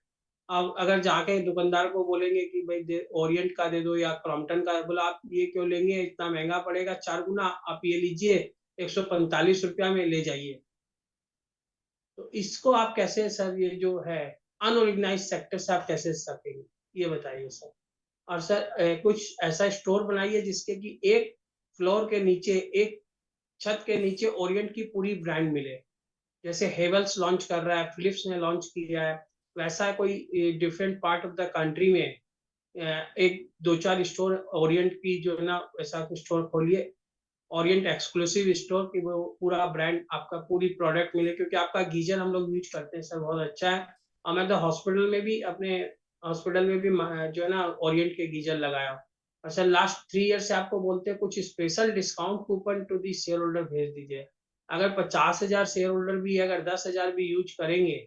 अब अगर जाके दुकानदार को बोलेंगे कि भाई ओरिएंट का दे दो या क्रॉम्पटन का, बोला आप ये क्यों लेंगे, इतना महंगा पड़ेगा 4 गुना, आप ये लीजिए 145 रुपया में ले जाइए. तो इसको आप कैसे सर, ये जो है अनऑर्गेनाइज सेक्टर से आप कैसे सकेंगे, ये बताइए सर. और सर कुछ ऐसा स्टोर बनाइए जिसके कि एक फ्लोर के नीचे, एक छत के नीचे ओरिएंट की पूरी ब्रांड मिले. जैसे हेवल्स लॉन्च कर रहा है, फिलिप्स ने लॉन्च किया है, वैसा कोई different part of the country में एक 2-4 स्टोर ओरिएंट की जो है ना वैसा कुछ स्टोर खोलिए, ओरिएंट एक्सक्लूसिव स्टोर की, वो पूरा ब्रांड आपका पूरी प्रोडक्ट मिले. क्योंकि आपका गीजर हम लोग यूज करते हैं सर, बहुत अच्छा है. और मैं तो हॉस्पिटल में भी, अपने हॉस्पिटल में भी जो है ना ओरिएंट के गीजर लगाया. और सर लास्ट 3 ईयर से आपको बोलते हैं कुछ special discount coupon to the shareholder भेज दीजिए. अगर 50,000 शेयर होल्डर भी है, अगर 10,000 भी यूज करेंगे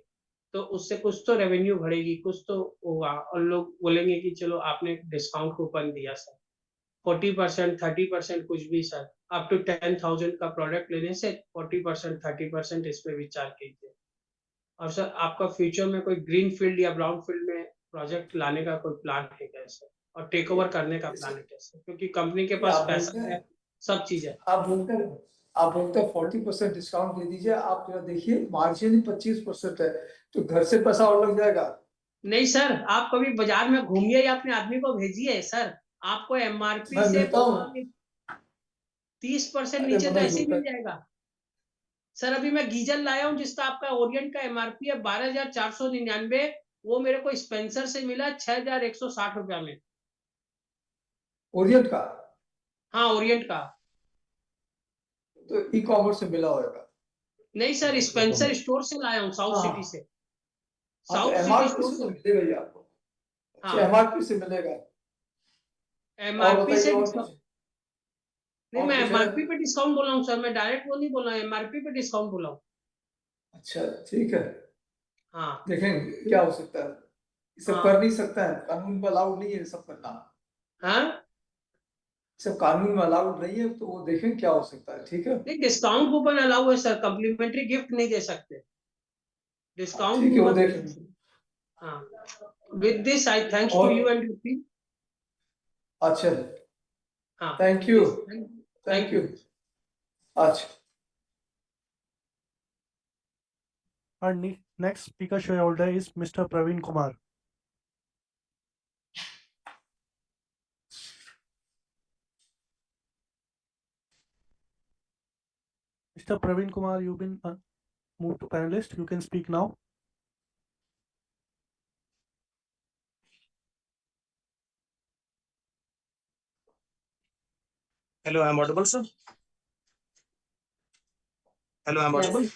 तो उससे कुछ तो रेवेन्यू बढ़ेगी, कुछ तो होगा. और लोग बोलेंगे कि चलो आपने डिस्काउंट कूपन दिया सर, 40%, 30%, कुछ भी सर. अप टू 10,000 का प्रोडक्ट लेने से 40%, 30% इस पे विचार कीजिए. और सर आपका फ्यूचर में कोई ग्रीन फील्ड या ब्राउन फील्ड में प्रोजेक्ट लाने का कोई प्लान है क्या सर, और टेक ओवर करने का प्लान है कैसे, क्योंकि कंपनी के पास पैसा है, सब चीज है. आप बोलते हैं 40% डिस्काउंट दे दीजिए. आप जरा देखिए मार्जिन 25% है, तो घर से पैसा और लग जाएगा. नहीं सर, आप कभी बाजार में घूमिए या अपने आदमी को भेजिए सर, आपको एमआरपी मैं से मिलता हूँ. 30% नीचे तो ऐसे ही मिल जाएगा सर. अभी मैं गीजर लाया हूँ जिसका आपका ओरिएंट का एमआरपी है 12,499, वो मेरे को स्पेंसर से मिला 6,160 रुपया में. ओरिएंट का? हाँ ओरिएंट का. तो ई कॉमर्स से मिला होगा. नहीं सर, स्पेंसर स्टोर से लाया हूँ, साउथ सिटी से. साउथ सिटी स्टोर से मिलेगा ही आपको. हाँ एमआरपी से मिलेगा. एमआरपी से नहीं, मैं और कुछ है? एमआरपी पे डिस्काउंट बोला हूँ सर, मैं डायरेक्ट वो नहीं बोला, एमआरपी पे डिस्काउंट बोला हूँ. अच्छा ठीक है, हाँ देखेंगे क्या हो सकता है. ये सब कर नहीं सकता है, कानून में अलाउड नहीं है ये सब करना. हाँ सब कानून में अलाउड नहीं है, तो वो देखें क्या हो सकता है. ठीक है, नहीं, डिस्काउंट कूपन अलाउ है सर, कम्प्लीमेंट्री गिफ्ट नहीं दे सकते, डिस्काउंट ठीक है, वो कूपन. देखेंगे. हाँ, with this I thanks to और you and your team. अच्छा, हाँ, थैंक यू. thank you. अच्छा. Our next speaker shareholder is Mr. Praveen Kumar. Mr. Praveen Kumar, you've been moved to panelist. You can speak now. Hello, I'm audible, sir. Hello, I'm audible.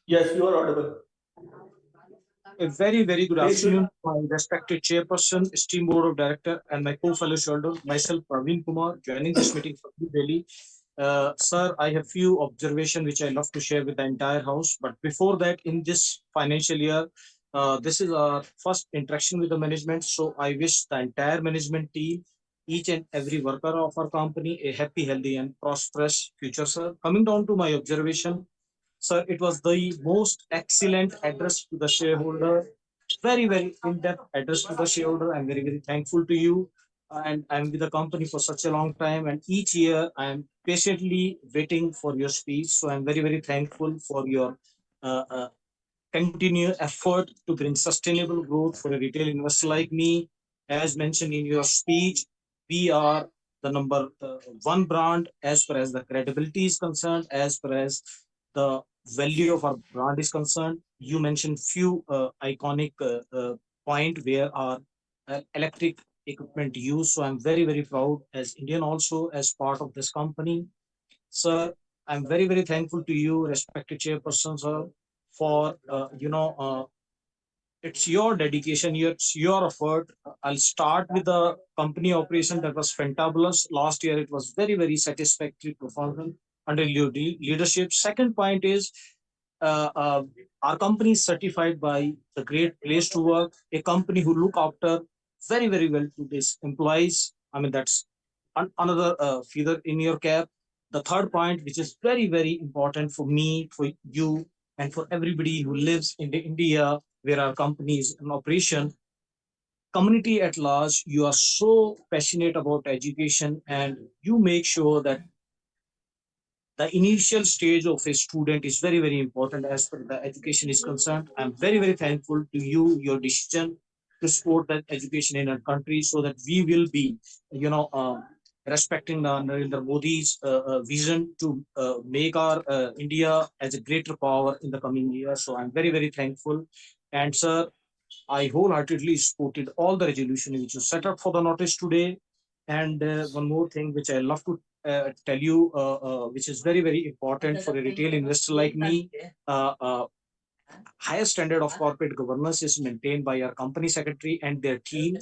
Yes, you are audible. A very, very good Please afternoon, my respected chairperson, esteemed board of director, and my co-fellow shareholder, myself, Praveen Kumar, joining this meeting from New Delhi. Sir, I have few observations which I love to share with the entire house. But before that, in this financial year, this is our first interaction with the management. So I wish the entire management team, each and every worker of our company, a happy, healthy, and prosperous future, sir. Coming down to my observation, sir, it was the most excellent address to the shareholder. Very, very in-depth address to the shareholder. I'm very, very thankful to you. And I'm with the company for such a long time. And each year I'm patiently waiting for your speech. So I'm very, very thankful for your continued effort to bring sustainable growth for a retail investor like me. As mentioned in your speech, we are the number one brand as far as the credibility is concerned, as far as the value of our brand is concerned. You mentioned few iconic point where our electric equipment used. So I'm very, very proud as Indian also as part of this company. Sir, I'm very, very thankful to you, respected chairperson, sir, for it's your dedication, it's your effort. I'll start with the company operation that was fantabulous. Last year, it was very, very satisfactory performance under your leadership. Second point is uh, uh, our company is certified by the Great Place to Work, a company who look after very, very well to these employees. I mean, that's another feather in your cap. The third point, which is very, very important for me, for you, and for everybody who lives in India, where our company is in operation, community at large, you are so passionate about education and you make sure that the initial stage of a student is very, very important as far as the education is concerned. I'm very, very thankful to you, your decision to support that education in our country so that we will be, respecting the Narendra Modi's vision to make our India as a greater power in the coming years. So I'm very, very thankful. And sir, I wholeheartedly supported all the resolution which you set up for the notice today. And one more thing which I love to tell you, which is very, very important for a retail investor like me. Higher standard of corporate governance is maintained by our company secretary and their team.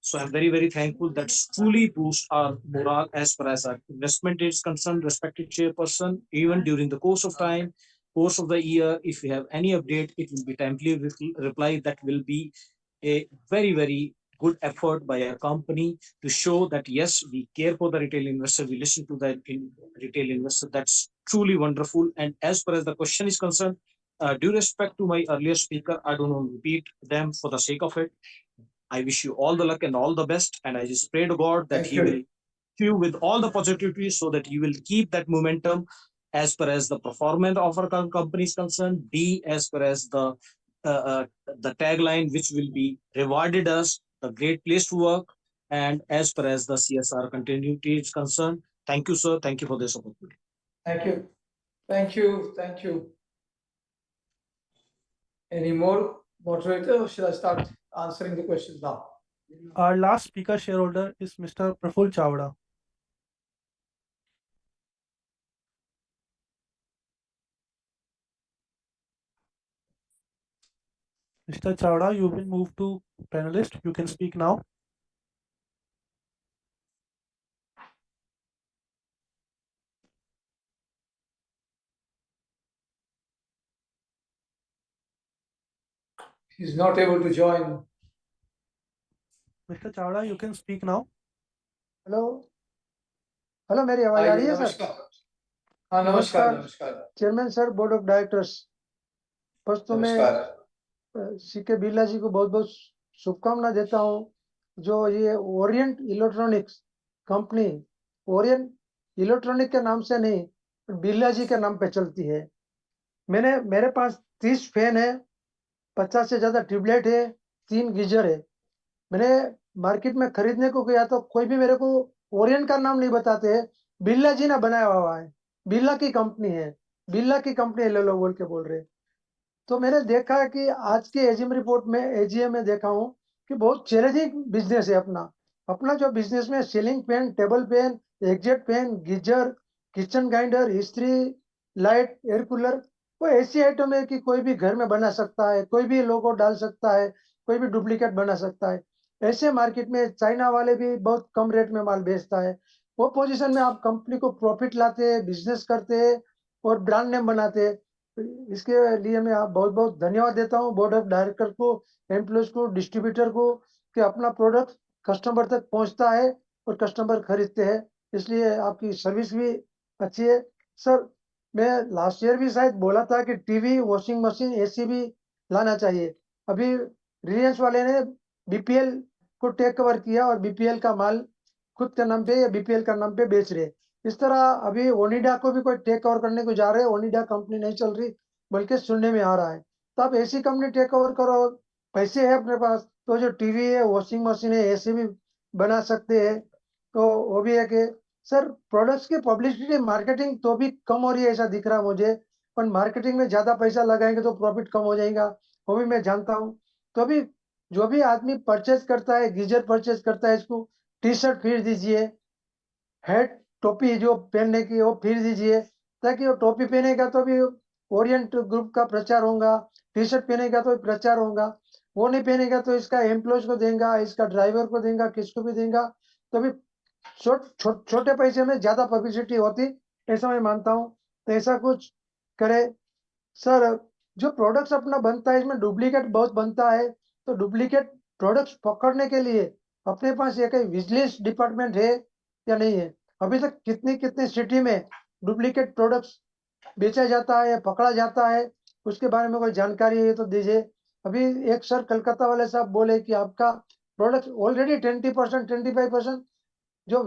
So I'm very, very thankful. That's truly boost our morale as far as our investment is concerned, respected chairperson. Even during the course of time, course of the year, if we have any update, it will be timely reply. That will be a very, very good effort by our company to show that yes, we care for the retail investor, we listen to the retail investor. That's truly wonderful. And as far as the question is concerned, due respect to my earlier speaker, I don't want to repeat them for the sake of it. I wish you all the luck and all the best. And I just pray to God that Thank He you. will you with all the positivity so that you will keep that momentum as far as the performance of our company is concerned. B, as far as the tagline which will be rewarded us, a great place to work. And as far as the CSR continuity is concerned, thank you, sir. Thank you for this opportunity. Thank you. Thank you. Thank you. Any more moderator, or should I start answering the questions now? Our last speaker shareholder is Mr. Praful Chawda. Mr. Chawda, you've been moved to panelist. You can speak now. He's not able to join. Mr. Chawda, you can speak now. Hello hello मेरी आवाज आ रही है sir? नमस्कार. हाँ, नमस्कार. नमस्कार. Chairman sir, board of directors, first तो मैं नमस्कार. सीके बिरला जी को बहुत बहुत शुभकामना देता हूँ. जो ये Orient electronics company, Orient electronic के नाम से नहीं, बिरला जी के नाम पे चलती है. मेरे पास 30 फैन है, 50 से ज्यादा ट्यूबलाइट है, 3 गीजर है. मैंने मार्केट में खरीदने को गया तो कोई भी मेरे को ओरिएंट का नाम नहीं बताते हैं, बिरला जी ने बनाया हुआ है. बिरला की कंपनी है, बिरला की कंपनी ले लो बोल के बोल रहे हैं। तो मैंने देखा है कि आज के एजीएम रिपोर्ट में, एजीएम में देखा हूँ कि बहुत चैलेंजिंग बिजनेस है अपना। अपना जो बिजनेस में ceiling fan, table fan, exhaust fan, geyser, kitchen grinder, इस्त्री, लाइट, एयर कूलर, वो ऐसी आइटम है कि कोई भी घर में बना सकता है, कोई भी लोगो डाल सकता है, कोई भी डुप्लीकेट बना सकता है। ऐसे मार्केट में चाइना वाले भी बहुत कम रेट में माल बेचता है। वो पोजीशन में आप कंपनी को प्रॉफिट लाते हैं, बिजनेस करते हैं और ब्रांड नेम बनाते हैं। इसके लिए मैं आप बहुत बहुत धन्यवाद देता हूँ बोर्ड ऑफ डायरेक्टर को, एम्प्लॉयज को, डिस्ट्रीब्यूटर को, कि अपना प्रोडक्ट कस्टमर तक पहुंचता है और कस्टमर खरीदते हैं। इसलिए आपकी सर्विस भी अच्छी है सर। मैं लास्ट ईयर भी शायद बोला था कि टीवी, वॉशिंग मशीन, एसी भी लाना चाहिए। अभी रिलायंस वाले ने बीपीएल को टेक ओवर किया और बीपीएल का माल खुद के नाम पे या बीपीएल का नाम पे बेच रहे। इस तरह अभी ओनिडा को भी कोई टेक ओवर करने को जा रहे हैं। ओनिडा कंपनी नहीं चल रही बल्कि सुनने में आ रहा है। तो आप ऐसी कंपनी टेक ओवर करो, पैसे है अपने पास तो जो टीवी है, वॉशिंग मशीन है, एसी भी बना सकते हैं। तो वो भी है कि सर प्रोडक्ट्स की पब्लिसिटी, मार्केटिंग तो भी कम हो रही है ऐसा दिख रहा है मुझे। पर मार्केटिंग में ज्यादा पैसा लगाएंगे तो प्रॉफिट कम हो जाएगा, वो भी मैं जानता हूँ। तो अभी जो भी आदमी परचेज करता है, गीजर परचेज करता है, इसको टी शर्ट फिर दीजिए, हेड टोपी जो पहनने की वो फिर दीजिए, ताकि वो टोपी पहनेगा तो भी ओरिएंट ग्रुप का प्रचार होगा, टी शर्ट पहनेगा तो प्रचार होगा। वो नहीं पहनेगा तो इसका एम्प्लॉयज को देगा, इसका ड्राइवर को देगा, किसको भी देगा। तो भी छोटे पैसे में ज्यादा पब्लिसिटी होती, ऐसा मैं मानता हूँ। तो ऐसा कुछ करे सर। जो प्रोडक्ट्स अपना बनता है इसमें डुप्लीकेट बहुत बनता है। तो डुप्लीकेट प्रोडक्ट्स पकड़ने के लिए अपने पास ये कहीं विजिलेंस डिपार्टमेंट है या नहीं है? अभी तक कितनी कितनी सिटी में डुप्लीकेट प्रोडक्ट्स बेचा जाता है या पकड़ा जाता है, उसके बारे में कोई जानकारी है तो दीजिए। अभी एक सर कलकत्ता वाले साहब बोले कि आपका प्रोडक्ट ऑलरेडी 20%, 25% जो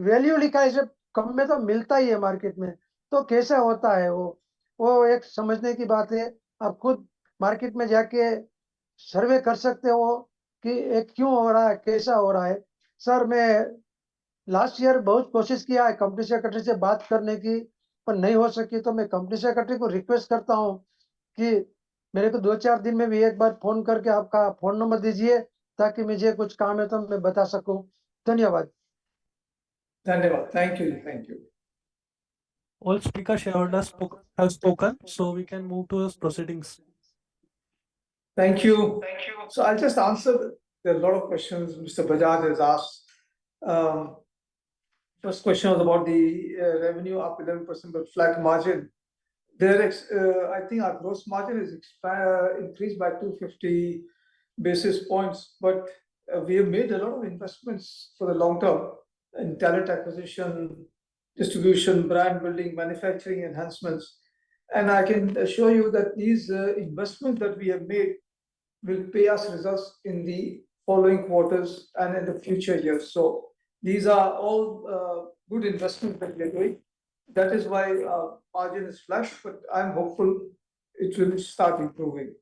वैल्यू लिखा है इसे कम में तो मिलता ही है मार्केट में। तो कैसे होता है वो एक समझने की बात है। आप खुद मार्केट में जाके सर्वे कर सकते हो कि एक क्यों हो रहा है, कैसा हो रहा है। सर मैं लास्ट ईयर बहुत कोशिश किया है कंपनी सेक्रेटरी से बात करने की, पर नहीं हो सकी। तो मैं कंपनी सेक्रेटरी को रिक्वेस्ट करता हूँ कि मेरे को 2-4 दिन में भी एक बार फोन करके आपका फोन नंबर दीजिए, ताकि मुझे कुछ काम है तो मैं बता सकूं। धन्यवाद। धन्यवाद, thank you. All speaker shareholders have spoken, so we can move to the proceedings. Thank you. So I'll just answer. There are a lot of questions Mr. Bajaj has asked. First question was about the revenue up 11% but flat margin. I think our gross margin is increased by 250 basis points, but we have made a lot of investments for the long term in talent acquisition, distribution, brand building, manufacturing enhancements. And I can assure you that these investments that we have made will pay us results in the following quarters and in the future years. So these are all good investments that we are doing. That is why margin is flat, but I'm hopeful it will start improving.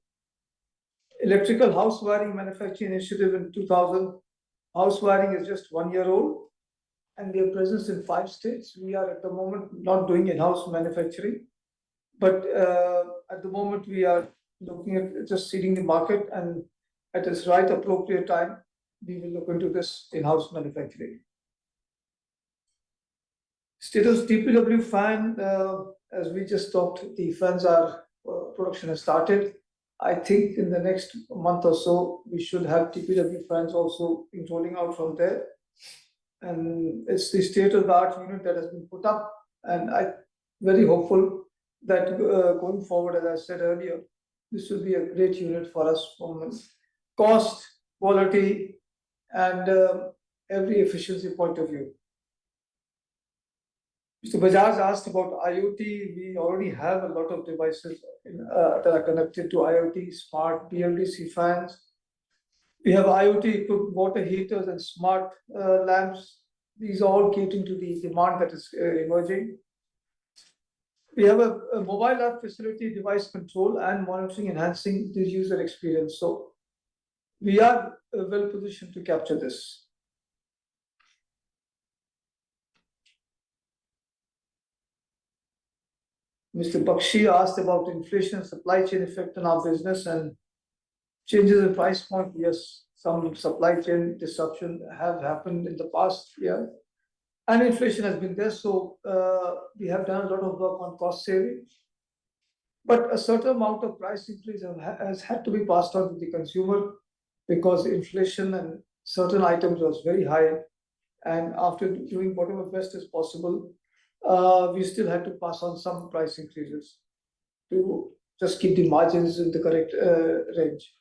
Electrical house wiring manufacturing initiative in 2000. House wiring is just 1 year old, and we have presence in 5 states. We are at the moment not doing in-house manufacturing, but at the moment we are looking at just seeding the market, and at its right appropriate time, we will look into this in-house manufacturing. Status TPW fan, as we just talked, the fans are production has started. I think in the next month or so, we should have TPW fans also rolling out from there. And it's the state-of-the-art unit that has been put up, and I'm very hopeful that going forward, as I said earlier, this will be a great unit for us from cost, quality, and every efficiency point of view. Mr. Bajaj asked about IoT. We already have a lot of devices that are connected to IoT, smart BLDC fans. We have IoT-equipped water heaters and smart lamps. These are all catering to the demand that is emerging. We have a mobile app facility, device control and monitoring, enhancing the user experience. So we are well positioned to capture this. Mr. Bakshi asked about inflation and supply chain effect on our business and changes in price point. Yes, some supply chain disruption have happened in the past year. And inflation has been there, so we have done a lot of work on cost saving. But a certain amount of price increase has had to be passed on to the consumer because inflation and certain items was very high. And after doing whatever best is possible, we still had to pass on some price increases to just keep the margins in the correct range.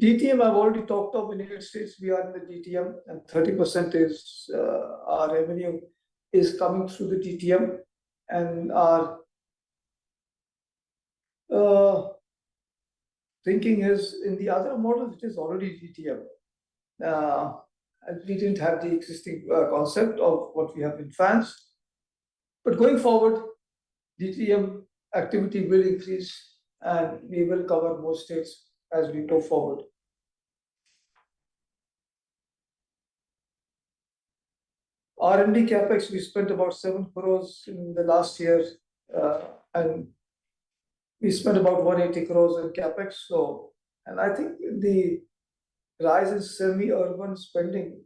DTM, I've already talked of. In the United States, we are in the DTM, and 30% is our revenue is coming through the DTM, and our thinking is in the other models, it is already DTM. And we didn't have the existing concept of what we have in fans. But going forward, DTM activity will increase and we will cover more states as we go forward. R&D capex, we spent about 7 crores in the last year, and we spent about 180 crores in capex. So, and I think the rise in semi-urban spending,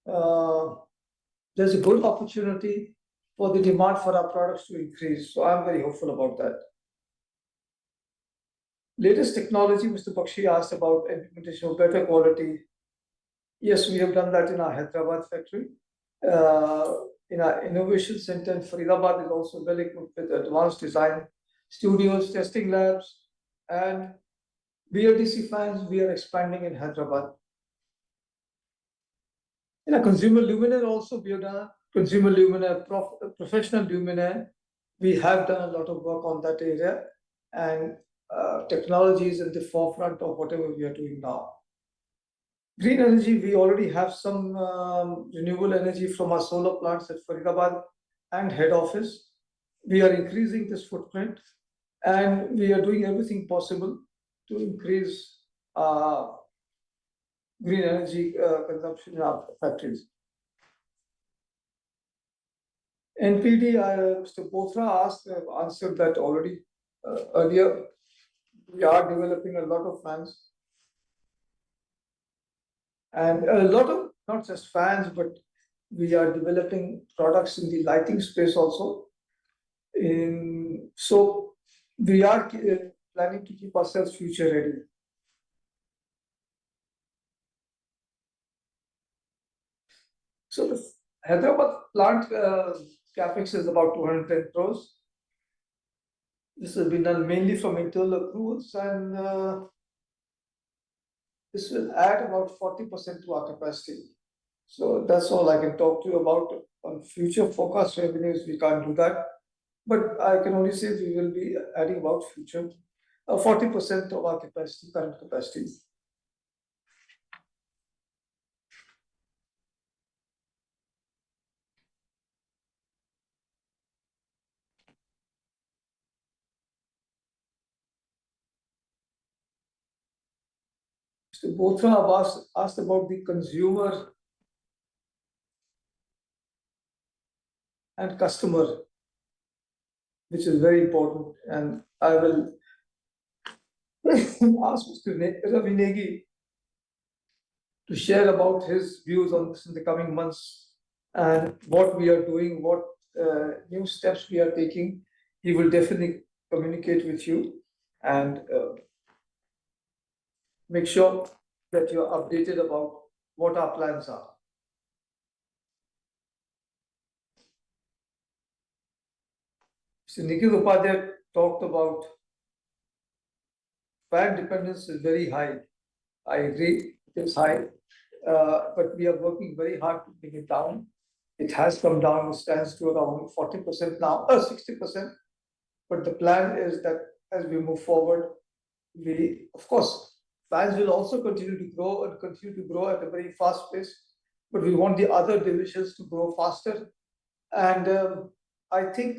there's a good opportunity for the demand for our products to increase. So I'm very hopeful about that. Latest technology, Mr. Bakshi asked about implementation of better quality. Yes, we have done that in our Hyderabad factory. In our innovation center in Faridabad is also well equipped with advanced design studios, testing labs, and BLDC fans we are expanding in Hyderabad. In a consumer luminaire also, we have done consumer luminaire, professional luminaire. We have done a lot of work on that area, and technology is at the forefront of whatever we are doing now. Green energy, we already have some renewable energy from our solar plants at Faridabad and head office. We are increasing this footprint, and we are doing everything possible to increase green energy consumption in our factories. NPD, Mr. Bothra asked, I've answered that already earlier. We are developing a lot of fans. And a lot of, not just fans, but we are developing products in the lighting space also. So we are planning to keep ourselves future ready. So the Hyderabad plant capex is about 210 crores. This has been done mainly from internal accruals, and this will add about 40% to our capacity. So that's all I can talk to you about. On future forecast revenues, we can't do that. But I can only say we will be adding about future 40% of our capacity, current capacity. Mr. Bothra asked about the consumer and customer, which is very important. And I will ask Mr. Ravi Negi to share about his views on this in the coming months and what we are doing, what new steps we are taking. He will definitely communicate with you and make sure that you are updated about what our plans are. Mr. Nikhil Upadhyay talked about fan dependence is very high. I agree, it is high, but we are working very hard to bring it down. It has come down, it stands to around 40% now, 60%. But the plan is that as we move forward, of course, fans will also continue to grow and continue to grow at a very fast pace, but we want the other divisions to grow faster. And I think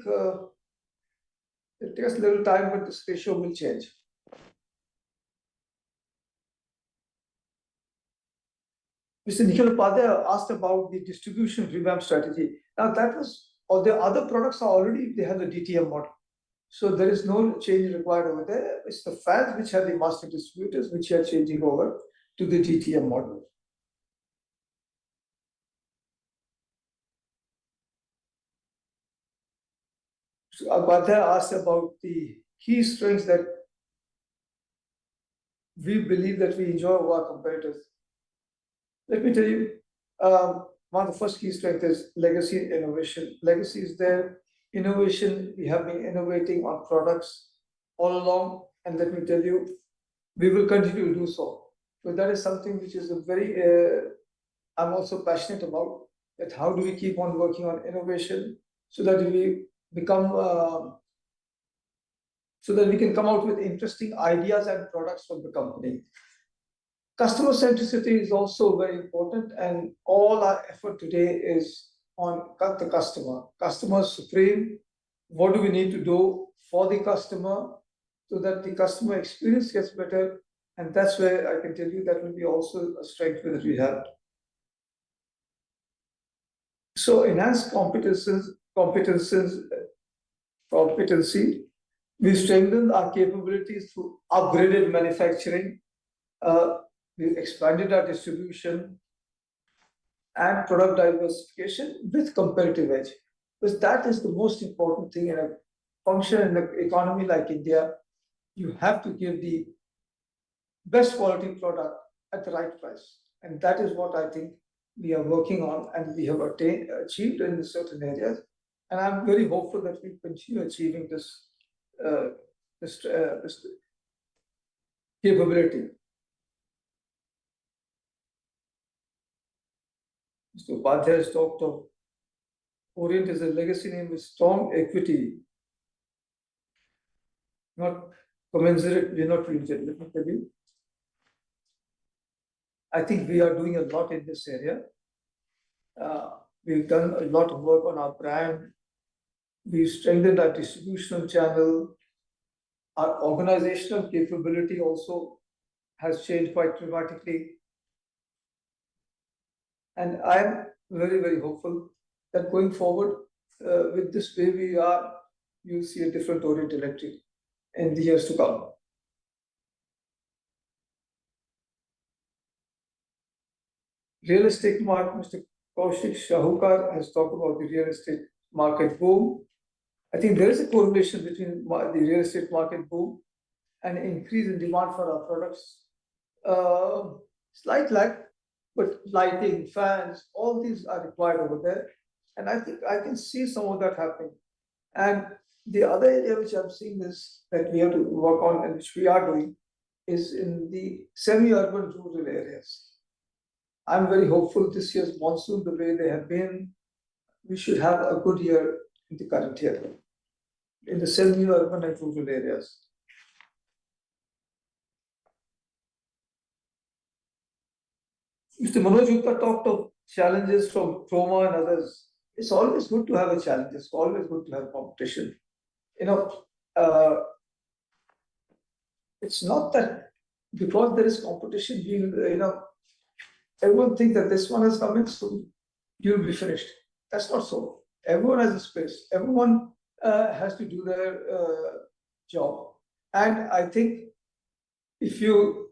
it takes a little time, but this ratio will change. Mr. Nikhil Upadhyay asked about the distribution revamp strategy. Now that was All the other products are already, they have the DTM model. So there is no change required over there. It's the fans which have the master distributors which are changing over to the DTM model. So Abhadha asked about the key strengths that we believe that we enjoy over our competitors. Let me tell you, one of the first key strengths is legacy and innovation. Legacy is there. Innovation, we have been innovating on products all along. And let me tell you, we will continue to do so. So that is something which is a very, I'm also passionate about, that how do we keep on working on innovation so that we become, so that we can come out with interesting ideas and products from the company. Customer centricity is also very important, and all our effort today is on the customer. Customer supreme. What do we need to do for the customer so that the customer experience gets better? And that's where I can tell you that will be also a strength that we have. So enhanced competency. We strengthened our capabilities through upgraded manufacturing. We've expanded our distribution and product diversification with competitive edge. Because that is the most important thing in a function in an economy like India. You have to give the best quality product at the right price. And that is what I think we are working on and we have achieved in certain areas. And I'm very hopeful that we continue achieving this capability. Mr. Upadhyay has talked of Orient is a legacy name with strong equity, not commensurate, we're not related. Let me tell you. I think we are doing a lot in this area. We've done a lot of work on our brand. We've strengthened our distributional channel. Our organizational capability also has changed quite dramatically. And I'm very, very hopeful that going forward with this way we are, you'll see a different Orient Electric in the years to come. Real estate market, Mr. Kaushik Shahukar has talked about the real estate market boom. I think there is a correlation between the real estate market boom and increase in demand for our products. Slight lag, but lighting, fans, all these are required over there. And I think I can see some of that happening. And the other area which I'm seeing is that we have to work on and which we are doing is in the semi-urban rural areas. I'm very hopeful this year's monsoon, the way they have been, we should have a good year in the current year in the semi-urban and rural areas. Mr. Manoj Gupta talked of challenges from Chroma and others. It's always good to have a challenge. It's always good to have competition. You know, it's not that because there is competition, everyone thinks that this one has come in, so you'll be finished. That's not so. Everyone has a space. Everyone has to do their job. And I think if you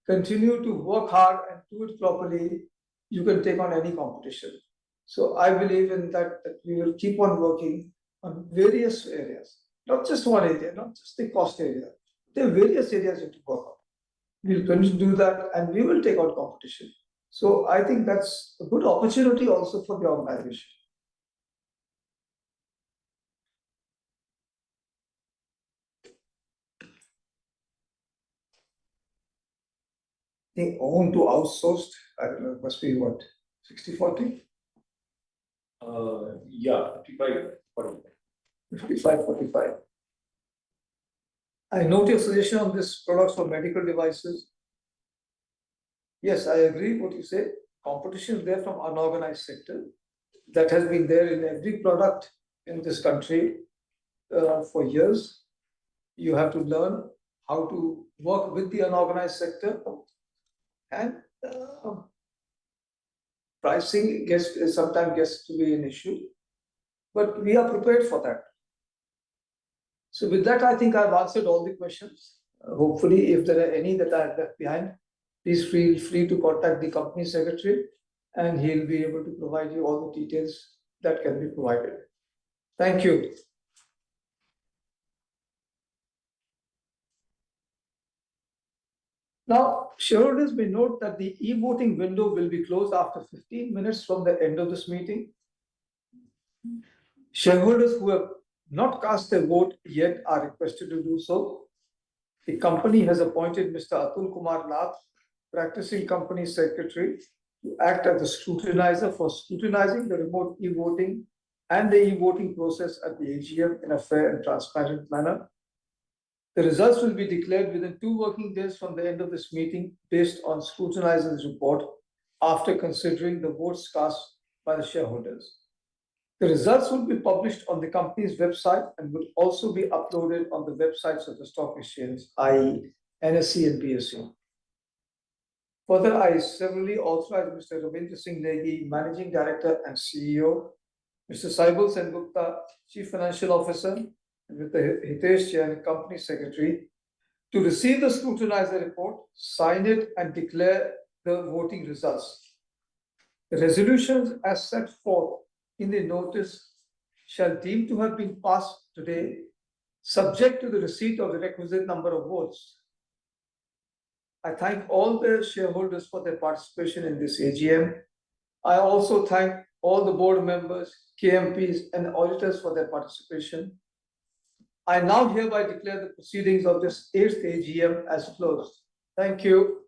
continue to work hard and do it properly, you can take on any competition. So I believe in that we will keep on working on various areas, not just one area, not just the cost area. There are various areas you have to work on. We'll continue to do that and we will take on competition. So I think that's a good opportunity also for the organization. They own to outsourced, I don't know, it must be what, 60-40? Yeah, 55-45. 55-45. I note your suggestion on this products for medical devices. Yes, I agree what you say. Competition is there from unorganized sector. That has been there in every product in this country for years. You have to learn how to work with the unorganized sector, and pricing sometimes gets to be an issue. but we are prepared for that. So with that, I think I've answered all the questions. Hopefully, if there are any that I have left behind, please feel free to contact the company secretary and he'll be able to provide you all the details that can be provided. Thank you. Now, shareholders may note that the e-voting window will be closed after 15 minutes from the end of this meeting. Shareholders who have not cast their vote yet are requested to do so. The company has appointed Mr. Atul Kumar Nath, practicing company secretary, to act as the scrutinizer for scrutinizing the remote e-voting and the e-voting process at the AGM in a fair and transparent manner. The results will be declared within 2 working days from the end of this meeting based on scrutinizer's report after considering the votes cast by the shareholders. The results will be published on the company's website and will also be uploaded on the websites of the stock exchange, i.e. NSE and BSE. Further, I severally authorize Mr. Ravindra Singh Negi, Managing Director and CEO, Mr. Saibal Sengupta, Chief Financial Officer, and Mr. Hitesh Jain, Company Secretary, to receive the scrutinizer report, sign it, and declare the voting results. The resolutions as set forth in the notice shall deem to have been passed today, subject to the receipt of the requisite number of votes. I thank all the shareholders for their participation in this AGM. I also thank all the board members, KMPs, and auditors for their participation. I now hereby declare the proceedings of this 8th AGM as closed. Thank you.